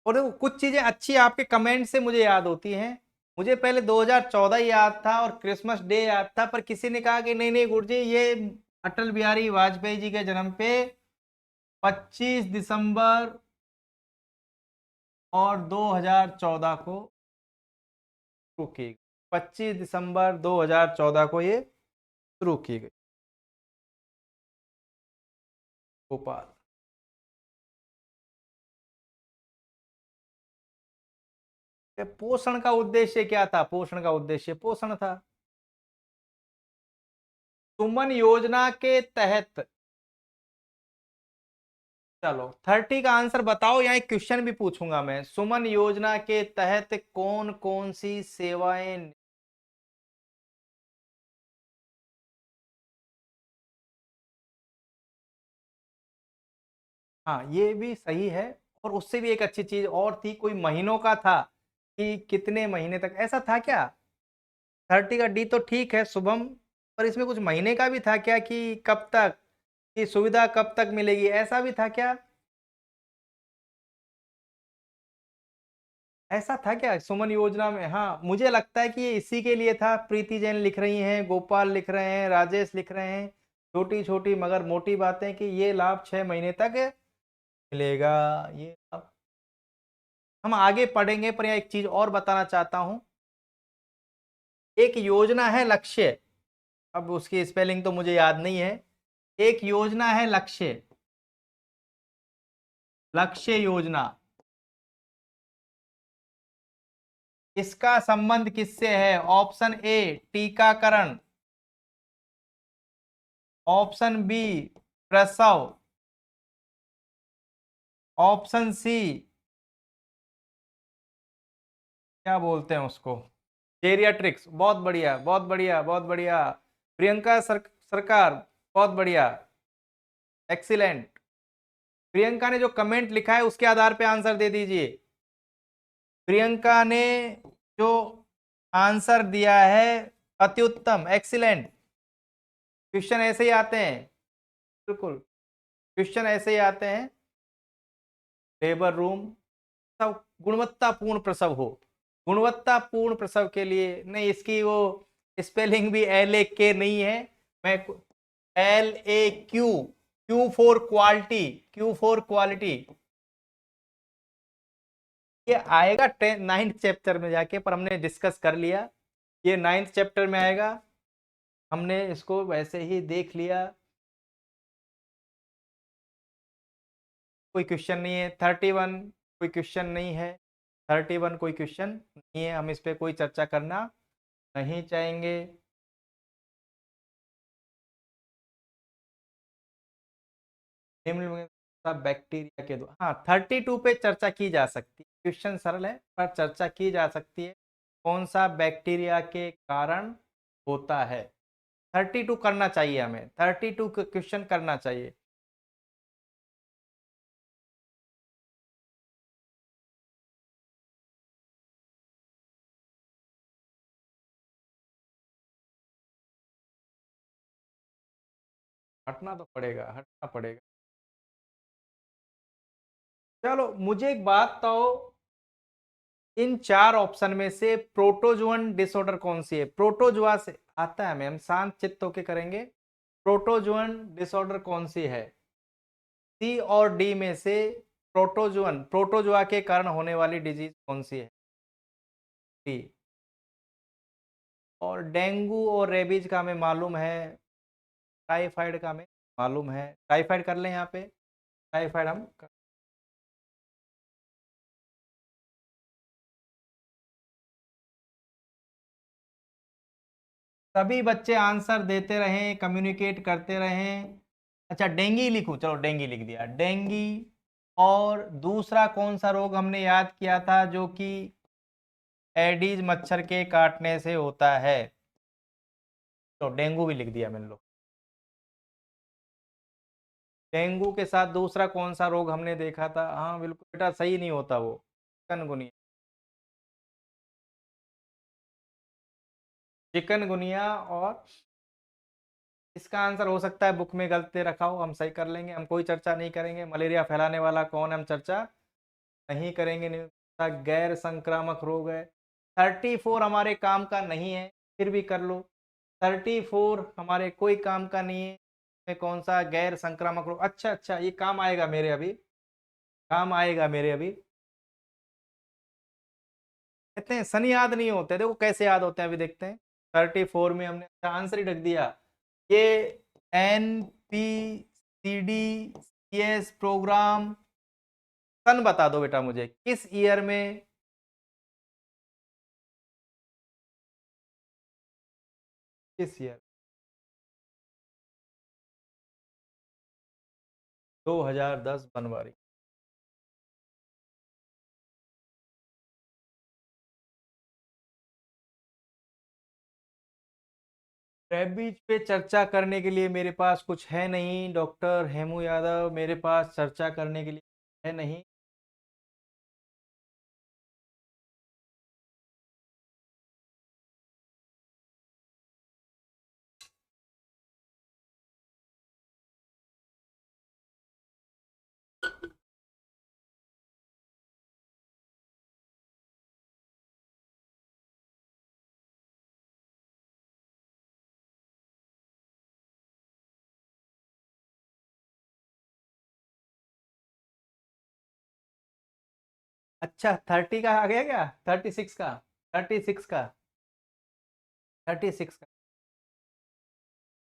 Speaker 1: और देखो कुछ चीजें अच्छी आपके कमेंट से मुझे याद होती हैं। मुझे पहले 2014 याद था और क्रिसमस डे याद था, पर किसी ने कहा कि नहीं नहीं गुरुजी, ये अटल बिहारी वाजपेयी जी के जन्म पे 25 दिसंबर और 2014 को शुरू की गई। 25 दिसंबर 2014 को ये शुरू की गई। भोपाल। पोषण का उद्देश्य क्या था? पोषण का उद्देश्य पोषण था। सुमन योजना के तहत चलो 30 का आंसर बताओ, यहाँ एक क्वेश्चन भी पूछूंगा मैं। सुमन योजना के तहत कौन कौन सी सेवाएं। हाँ ये भी सही है। और उससे भी एक अच्छी चीज और थी, कोई महीनों का था कि कितने महीने तक, ऐसा था क्या? 30 का डी तो ठीक है शुभम, पर इसमें कुछ महीने का भी था क्या, कि कब तक, कि सुविधा कब तक मिलेगी, ऐसा भी था क्या? ऐसा था क्या सुमन योजना में? हाँ मुझे लगता है कि ये इसी के लिए था। प्रीति जैन लिख रही हैं, गोपाल लिख रहे हैं, राजेश लिख रहे हैं, छोटी छोटी मगर मोटी बातें, कि ये लाभ 6 महीने तक मिलेगा। ये लाभ हम आगे पढ़ेंगे, पर यहाँ एक चीज और बताना चाहता हूं। एक योजना है लक्ष्य, अब उसकी स्पेलिंग तो मुझे याद नहीं है। एक योजना है लक्ष्य, लक्ष्य योजना। इसका संबंध किससे है? ऑप्शन ए टीकाकरण, ऑप्शन बी प्रसव, ऑप्शन सी क्या बोलते हैं उसको, जेरियाट्रिक्स। बहुत बढ़िया, बहुत बढ़िया, बहुत बढ़िया। प्रियंका सरकार, बहुत बढ़िया, एक्सीलेंट। प्रियंका ने जो कमेंट लिखा है उसके आधार पे आंसर दे दीजिए। प्रियंका ने जो आंसर दिया है, अति उत्तम, एक्सीलेंट। क्वेश्चन ऐसे ही आते हैं, बिल्कुल क्वेश्चन ऐसे ही आते हैं। लेबर रूम, सब गुणवत्तापूर्ण प्रसव हो। गुणवत्तापूर्ण प्रसव के लिए नहीं, इसकी वो स्पेलिंग भी LAK नहीं है। मैं LAQ, Q for quality, Q for quality. ये आएगा 9th चैप्टर में जाके, पर हमने डिस्कस कर लिया, ये 9th चैप्टर में आएगा। हमने इसको वैसे ही देख लिया। कोई क्वेश्चन नहीं है 31, कोई क्वेश्चन नहीं है 31, कोई क्वेश्चन नहीं है, हम इस पे कोई चर्चा करना नहीं चाहेंगे। निम्न में सब बैक्टीरिया के द्वारा, हाँ 32 पे चर्चा की जा सकती है, क्वेश्चन सरल है पर चर्चा की जा सकती है। कौन सा बैक्टीरिया के कारण होता है? 32 करना चाहिए हमें, 32 क्वेश्चन करना चाहिए। हटना तो पड़ेगा, हटना पड़ेगा। चलो मुझे एक बात तो, इन चार ऑप्शन में से प्रोटोजुअन डिसऑर्डर कौन सी है? प्रोटोजुआ से आता है मैम, शांत चित्त होके करेंगे। प्रोटोजुअन डिसऑर्डर कौन सी है? सी और डी में से प्रोटोजुअन, प्रोटोजुआ के कारण होने वाली डिजीज कौन सी है? डी। और डेंगू और रेबीज का हमें मालूम है, टाइफाइड का हमें मालूम है। टाइफाइड कर लें यहाँ पे, टाइफाइड हम सभी बच्चे आंसर देते रहें, कम्युनिकेट करते रहें। अच्छा डेंगी लिखूं, चलो डेंगी लिख दिया, डेंगी। और दूसरा कौन सा रोग हमने याद किया था, जो कि एडीज मच्छर के काटने से होता है? तो डेंगू भी लिख दिया मैंने लो। डेंगू के साथ दूसरा कौन सा रोग हमने देखा था? हाँ बिल्कुल बेटा, सही नहीं होता वो, चिकनगुनिया। चिकनगुनिया। और इसका आंसर हो सकता है बुक में गलती रखा हो, हम सही कर लेंगे, हम कोई चर्चा नहीं करेंगे। मलेरिया फैलाने वाला कौन है, हम चर्चा नहीं करेंगे। नहीं, गैर संक्रामक रोग है। 34 हमारे काम का नहीं है, फिर भी कर लो। 34 हमारे कोई काम का नहीं है। में कौन सा गैर संक्रामक रोग? अच्छा अच्छा, ये काम आएगा मेरे अभी, काम आएगा मेरे अभी। कहते हैं सन याद नहीं होते, देखो कैसे याद होते हैं, अभी देखते हैं। 34 में हमने आंसर ही रख दिया। ये NPCD CS प्रोग्राम, सन बता दो बेटा मुझे, किस ईयर में? किस ईयर? 2010 बनवरी। रेबीज पे चर्चा करने के लिए मेरे पास कुछ है नहीं डॉक्टर हेमू यादव, मेरे पास चर्चा करने के लिए है नहीं। अच्छा 30 का आ गया क्या? 36 का? 36 का? 36 का?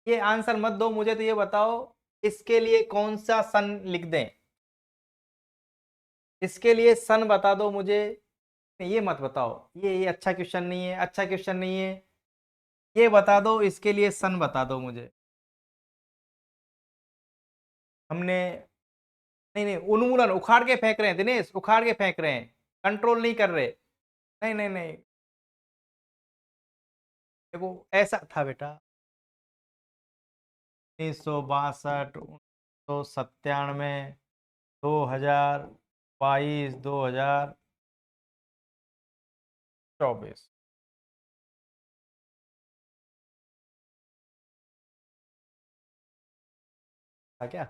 Speaker 1: ये आंसर मत दो मुझे, तो ये बताओ इसके लिए कौन सा सन लिख दें? इसके लिए सन बता दो मुझे। नहीं, ये मत बताओ, ये अच्छा क्वेश्चन नहीं है, अच्छा क्वेश्चन नहीं है। ये बता दो इसके लिए सन बता दो मुझे। हमने, नहीं नहीं, उन्मूलन उखाड़ के फेंक रहे हैं दिनेश, उखाड़ के फेंक रहे हैं, कंट्रोल नहीं कर रहे। नहीं नहीं नहीं, देखो ऐसा था बेटा। 1962, 1997, 2022, 2024। था क्या?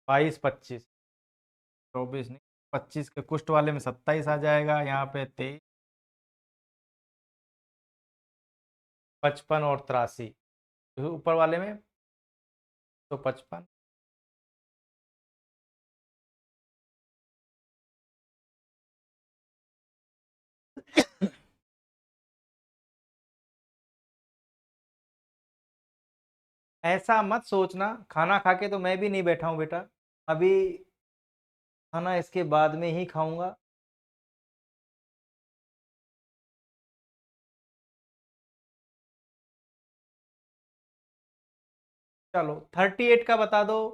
Speaker 1: 22, 25, 24 नहीं, 25 के कुष्ठ वाले में 27 आ जाएगा, यहाँ पे 23, 55 और 83, तो ऊपर वाले में तो 55। ऐसा मत सोचना, खाना खा के तो मैं भी नहीं बैठा हूँ बेटा। अभी खाना इसके बाद में ही खाऊंगा। चलो 38 का बता दो।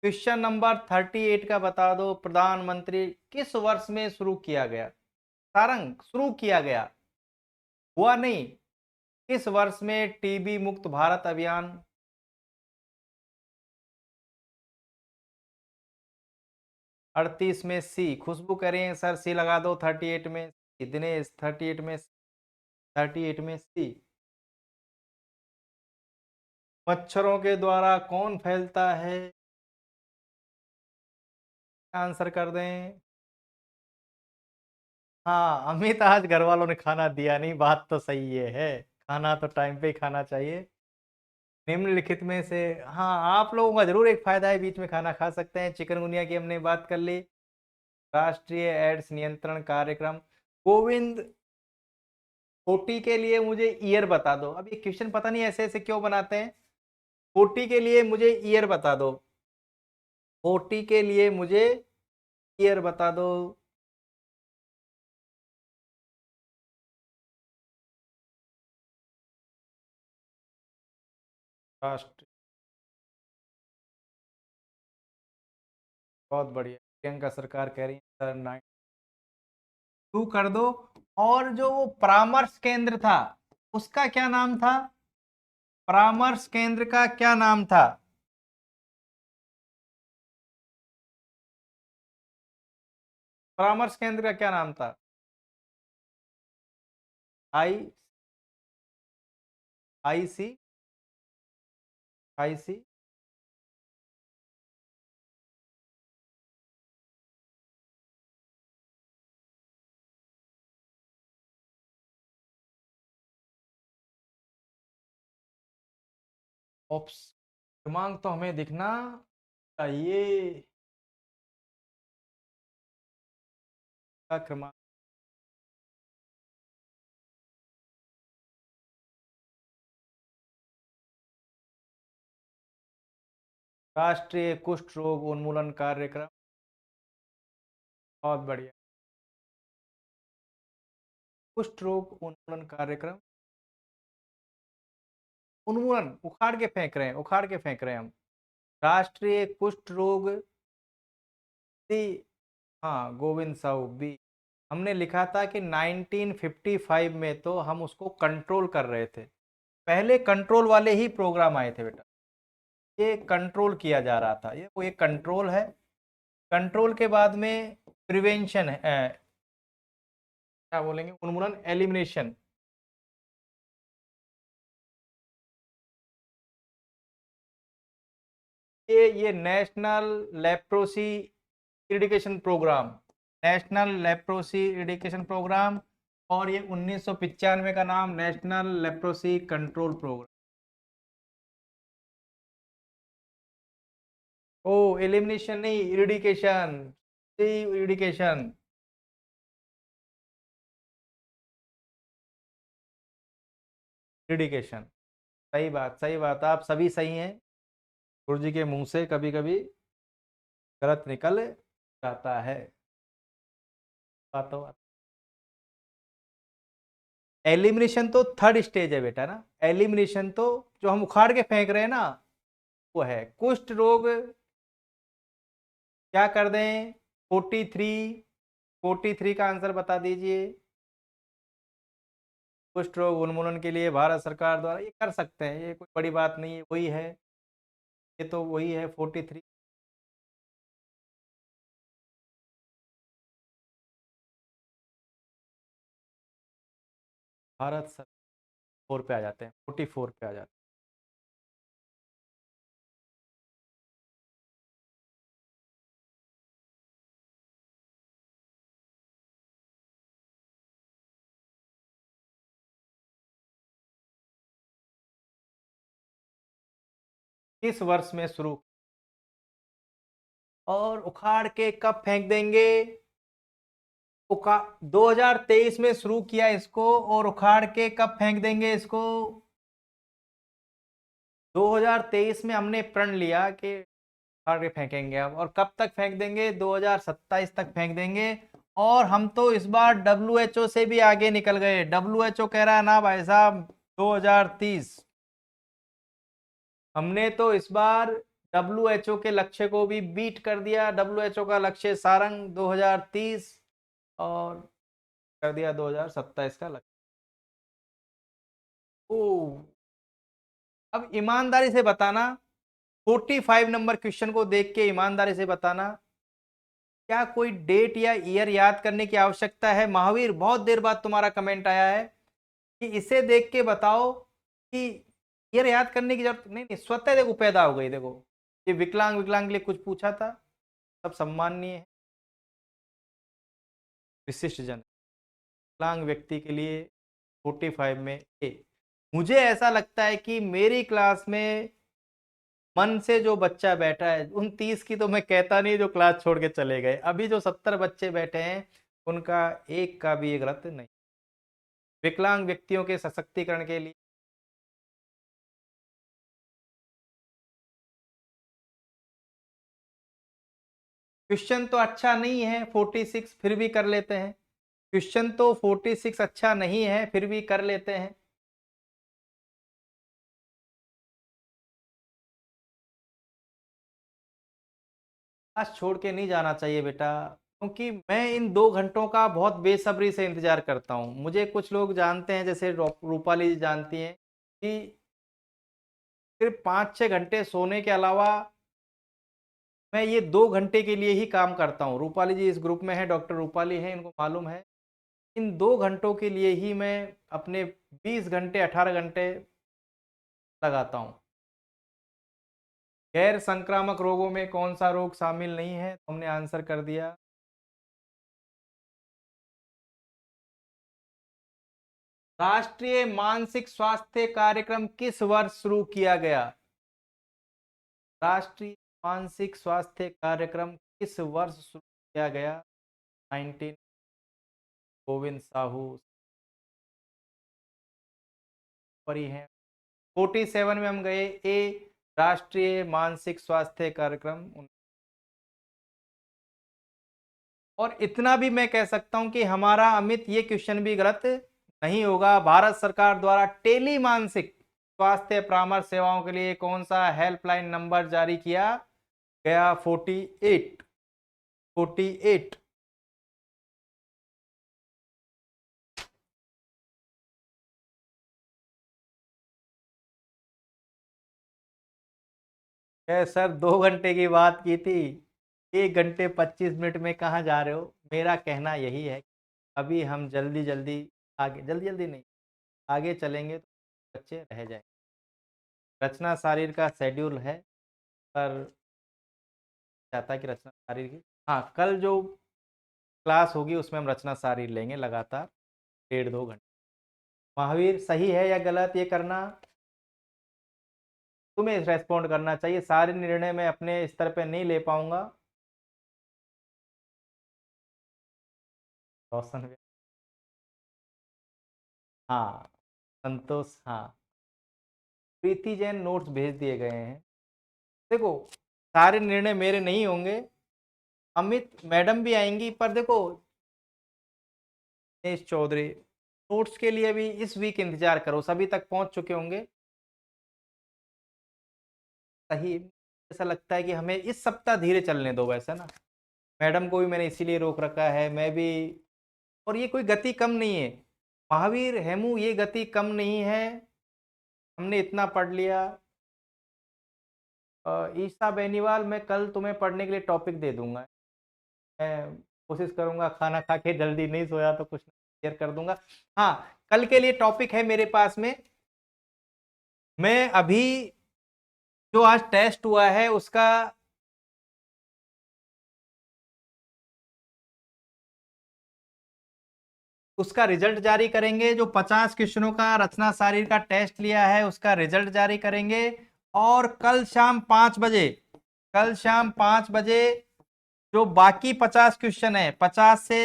Speaker 1: क्वेश्चन नंबर 38 का बता दो, प्रधानमंत्री किस वर्ष में शुरू किया गया? सारंग शुरू किया गया, हुआ नहीं। किस वर्ष में टीबी मुक्त भारत अभियान? 38 में सी, खुशबू कह रही है सर सी लगा दो 38 में। दिनेश 38 में, 38 में सी। मच्छरों के द्वारा कौन फैलता है? आंसर कर दें। हाँ, अमित आज घर वालों ने खाना दिया नहीं, बात तो सही है, खाना तो टाइम पे ही खाना चाहिए। निम्नलिखित में से, हाँ आप लोगों का जरूर एक फायदा है, बीच में खाना खा सकते हैं। चिकनगुनिया की हमने बात कर ली। राष्ट्रीय एड्स नियंत्रण कार्यक्रम। गोविंद, कोटी के लिए मुझे ईयर बता दो। अब ये क्वेश्चन पता नहीं ऐसे ऐसे क्यों बनाते हैं। कोटी के लिए मुझे ईयर बता दो। कोटी के लिए मुझे ईयर बता दो। राष्ट्र, बहुत बढ़िया, प्रियंका सरकार कह रही है सर 92 कर दो। और जो वो परामर्श केंद्र था, उसका क्या नाम था? परामर्श केंद्र का क्या नाम था? परामर्श केंद्र का क्या नाम था? आई, आई सी, आई सी। ऑप्स, क्रमांक तो हमें दिखना चाहिए। का क्रमांक, राष्ट्रीय कुष्ठ रोग उन्मूलन कार्यक्रम। बहुत बढ़िया, कुष्ठ रोग उन्मूलन कार्यक्रम। उन्मूलन, उखाड़ के फेंक रहे हैं, उखाड़ के फेंक रहे हैं हम। राष्ट्रीय कुष्ठ रोग हाँ, गोविंद साहू बी। हमने लिखा था कि 1955 में तो हम उसको कंट्रोल कर रहे थे। पहले कंट्रोल वाले ही प्रोग्राम आए थे बेटा, ये कंट्रोल किया जा रहा था, ये वो एक कंट्रोल है। कंट्रोल के बाद में प्रिवेंशन है, क्या बोलेंगे, उन्मूलन, एलिमिनेशन। ये national leprosy eradication programme, national leprosy eradication programme. और ये 1995 का नाम national leprosy control programme. Oh, elimination नहीं, इरिडिकेशन, इरिडिकेशन। इरिडिकेशन, सही बात, सही बात, आप सभी सही हैं। गुरु जी के मुंह से कभी कभी गलत निकल जाता है। बातों बात। एलिमिनेशन तो थर्ड स्टेज है बेटा ना, एलिमिनेशन तो जो हम उखाड़ के फेंक रहे हैं ना, वो है कुष्ठ रोग। क्या कर दें, 43, 43 का आंसर बता दीजिए। कुष्ठ रोग उन्मूलन के लिए भारत सरकार द्वारा ये कर सकते हैं, ये कोई बड़ी बात नहीं है, वही है, ये तो वही है 43। भारत सर 4 पे आ जाते हैं, 44 पे आ जाते हैं। किस वर्ष में शुरू, और उखाड़ के कब फेंक देंगे, उखा 2023 में शुरू किया इसको, और उखाड़ के कब फेंक देंगे इसको। 2023 में हमने प्रण लिया कि उखाड़ के फेंकेंगे अब, और कब तक फेंक देंगे, 2027 तक फेंक देंगे। और हम तो इस बार डब्ल्यूएचओ से भी आगे निकल गए, डब्ल्यूएचओ कह रहा है ना भाई साहब 2030। हमने तो इस बार डब्ल्यूएचओ के लक्ष्य को भी बीट कर दिया, डब्ल्यूएचओ का लक्ष्य सारंग 2030, और कर दिया 2027 का लक्ष्य। ओ, अब ईमानदारी से बताना, 45 नंबर क्वेश्चन को देख के ईमानदारी से बताना, क्या कोई डेट या ईयर याद करने की आवश्यकता है। महावीर, बहुत देर बाद तुम्हारा कमेंट आया है कि इसे देख के बताओ कि ईयर याद करने की जरूरत नहीं, नहीं स्वतः देखो पैदा हो गई, देखो ये विकलांग, विकलांग के लिए कुछ पूछा था, सब सम्माननीय है। विशिष्ट जन, विकलांग व्यक्ति के लिए 45 में ए। मुझे ऐसा लगता है कि मेरी क्लास में मन से जो बच्चा बैठा है, उन 30 की तो मैं कहता नहीं जो क्लास छोड़ के चले गए, अभी जो 70 बच्चे बैठे हैं उनका एक का भी ये गलत नहीं। विकलांग व्यक्तियों के सशक्तिकरण के लिए क्वेश्चन तो अच्छा नहीं है 46, फिर भी कर लेते हैं। क्वेश्चन तो 46 अच्छा नहीं है, फिर भी कर लेते हैं। आज छोड़ के नहीं जाना चाहिए बेटा, क्योंकि मैं इन 2 घंटों का बहुत बेसब्री से इंतजार करता हूँ। मुझे कुछ लोग जानते हैं, जैसे रूपाली जी जानती हैं कि सिर्फ 5-6 घंटे सोने के अलावा मैं ये 2 घंटे के लिए ही काम करता हूँ। रूपाली जी इस ग्रुप में है, डॉक्टर रूपाली है, इनको मालूम है। इन 2 घंटों के लिए ही मैं अपने 20 घंटे 18 घंटे लगाता हूँ। गैर संक्रामक रोगों में कौन सा रोग शामिल नहीं है, तो हमने आंसर कर दिया। राष्ट्रीय मानसिक स्वास्थ्य कार्यक्रम किस वर्ष शुरू किया गया। राष्ट्रीय मानसिक स्वास्थ्य कार्यक्रम किस वर्ष शुरू किया गया। 19, गोविंद साहू पर ही है। 47 में हम गए ए, राष्ट्रीय मानसिक स्वास्थ्य कार्यक्रम। और इतना भी मैं कह सकता हूं कि हमारा अमित ये क्वेश्चन भी गलत नहीं होगा। भारत सरकार द्वारा टेली मानसिक स्वास्थ्य परामर्श सेवाओं के लिए कौन सा हेल्पलाइन नंबर जारी किया गया? 48 48। सर 2 घंटे की बात की थी, 1 घंटे 25 मिनट में कहाँ जा रहे हो? मेरा कहना यही है, अभी हम जल्दी जल्दी आगे, जल्दी जल्दी नहीं, आगे चलेंगे तो बच्चे रह जाएंगे। रचना शारीर का शेड्यूल है, पर चाहता है कि रचना शारीर की, हाँ कल जो क्लास होगी उसमें हम रचना शारीर लेंगे लगातार 1.5 2 घंटे। महावीर सही है या गलत ये करना? तुम्हें रेस्पॉन्ड करना चाहिए, सारे निर्णय मैं अपने स्तर पे नहीं ले पाऊंगा। रोशन, हाँ संतोष, हाँ प्रीति जैन नोट्स भेज दिए गए हैं। देखो सारे निर्णय मेरे नहीं होंगे, अमित मैडम भी आएंगी, पर देखो दिनेश चौधरी नोट्स के लिए भी इस वीक इंतजार करो, सभी तक पहुंच चुके होंगे। सही, ऐसा लगता है कि हमें इस सप्ताह धीरे चलने दो, वैसे ना मैडम को भी मैंने इसीलिए रोक रखा है, मैं भी। और ये कोई गति कम नहीं है महावीर हेमू, ये गति कम नहीं है, हमने इतना पढ़ लिया। ईशा बेनीवाल, मैं कल तुम्हें पढ़ने के लिए टॉपिक दे दूंगा, मैं कोशिश करूंगा, खाना खा के जल्दी नहीं सोया तो कुछ शेयर कर दूंगा। हाँ कल के लिए टॉपिक है मेरे पास में, मैं अभी जो आज टेस्ट हुआ है उसका रिजल्ट जारी करेंगे। जो 50 क्वेश्चनों का रचना शारीर का टेस्ट लिया है उसका रिजल्ट जारी करेंगे। और कल शाम 5 बजे जो बाकी 50 क्वेश्चन है, 50 से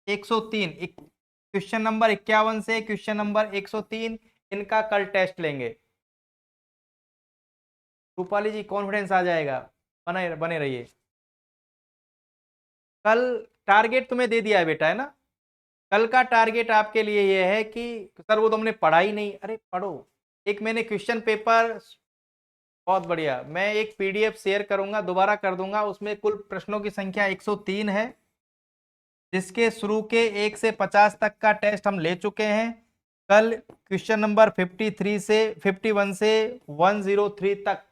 Speaker 1: 103, क्वेश्चन नंबर 51 से क्वेश्चन नंबर 103, इनका कल टेस्ट लेंगे। रूपाली जी कॉन्फिडेंस आ जाएगा, बने बने रहिए। कल टारगेट तुम्हें दे दिया है बेटा, है ना? कल का टारगेट आपके लिए यह है कि सर वो तो हमने पढ़ा ही नहीं, अरे पढ़ो। एक मैंने क्वेश्चन पेपर, बहुत बढ़िया, मैं एक पीडीएफ शेयर करूंगा, दोबारा कर दूंगा, उसमें कुल प्रश्नों की संख्या 103 है, जिसके शुरू के 1 से 50 तक का टेस्ट हम ले चुके हैं। कल क्वेश्चन नंबर 53 से 51 से 103 तक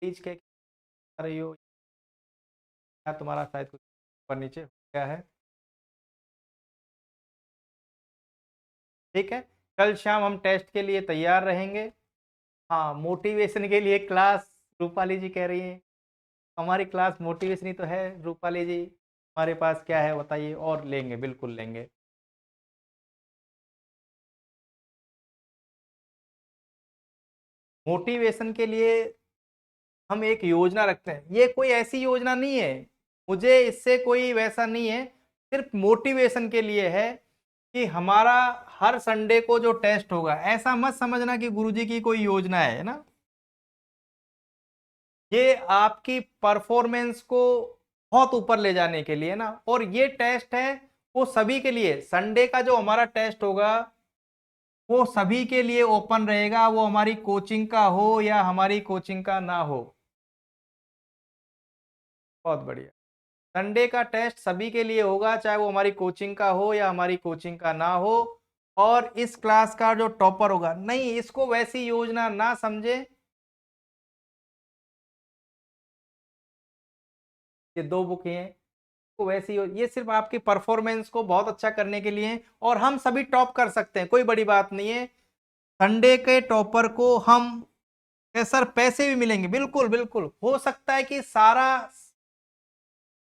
Speaker 1: प्लीज के कर रही हो, क्या तुम्हारा शायद कुछ ऊपर नीचे हो गया है? ठीक है, कल शाम हम टेस्ट के लिए तैयार रहेंगे। हाँ मोटिवेशन के लिए क्लास, रूपाली जी कह रही है हमारी क्लास मोटिवेशन ही तो है। रूपाली जी हमारे पास क्या है बताइए, और लेंगे, बिल्कुल लेंगे। मोटिवेशन के लिए हम एक योजना रखते हैं, ये कोई ऐसी योजना नहीं है, मुझे इससे कोई वैसा नहीं है, सिर्फ मोटिवेशन के लिए है कि हमारा हर संडे को जो टेस्ट होगा, ऐसा मत समझना कि गुरुजी की कोई योजना है ना, ये आपकी परफॉर्मेंस को बहुत ऊपर ले जाने के लिए ना। और ये टेस्ट है वो सभी के लिए, संडे का जो हमारा टेस्ट होगा वो सभी के लिए ओपन रहेगा, वो हमारी कोचिंग का हो या हमारी कोचिंग का ना हो। बहुत बढ़िया, संडे का टेस्ट सभी के लिए होगा, चाहे वो हमारी कोचिंग का हो या हमारी कोचिंग का ना हो। और इस क्लास का जो टॉपर होगा, नहीं इसको वैसी योजना ना समझे, ये 2 बुक हैं, तो वैसी ये सिर्फ आपकी परफॉर्मेंस को बहुत अच्छा करने के लिए है, और हम सभी टॉप कर सकते हैं, कोई बड़ी बात नहीं है। संडे के टॉपर को हम सर पैसे भी मिलेंगे, बिल्कुल बिल्कुल, हो सकता है कि सारा,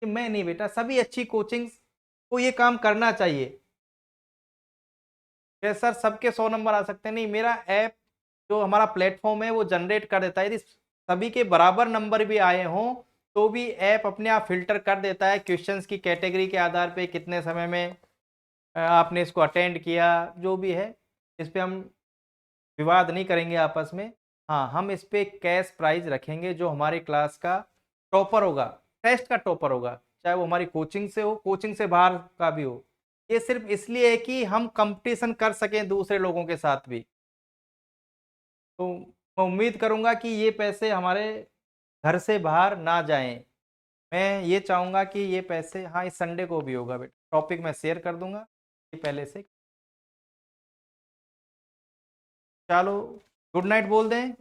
Speaker 1: कि मैं नहीं बेटा, सभी अच्छी कोचिंग को ये काम करना चाहिए। सर सबके 100 नंबर आ सकते हैं, नहीं, मेरा ऐप जो हमारा प्लेटफॉर्म है वो जनरेट कर देता है, यदि सभी के बराबर नंबर भी आए हों तो भी ऐप अपने आप फिल्टर कर देता है क्वेश्चंस की कैटेगरी के आधार पे, कितने समय में आपने इसको अटेंड किया, जो भी है। इस पे हम विवाद नहीं करेंगे आपस में। हाँ हम इस पे कैश प्राइज रखेंगे, जो हमारी क्लास का टॉपर होगा, टेस्ट का टॉपर होगा, चाहे वो हमारी कोचिंग से हो, कोचिंग से बाहर का भी हो। ये सिर्फ इसलिए है कि हम कंपटीशन कर सकें दूसरे लोगों के साथ भी। तो मैं उम्मीद करूँगा कि ये पैसे हमारे घर से बाहर ना जाएँ। मैं ये चाहूँगा कि ये पैसे, हाँ, इस संडे को भी होगा बेटा, टॉपिक मैं शेयर कर दूँगा, ये पहले से। चलो, गुड नाइट बोल दें?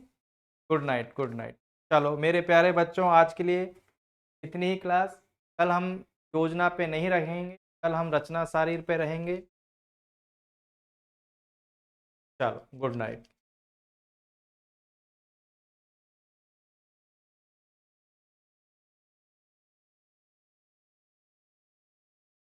Speaker 1: Good night, good night. चलो मेरे प्यारे बच्चों, आज के लिए इतनी ही क्लास। कल हम योजना पे नहीं रहेंगे, कल हम रचना सारिर पे रहेंगे। चलो, गुड नाइट।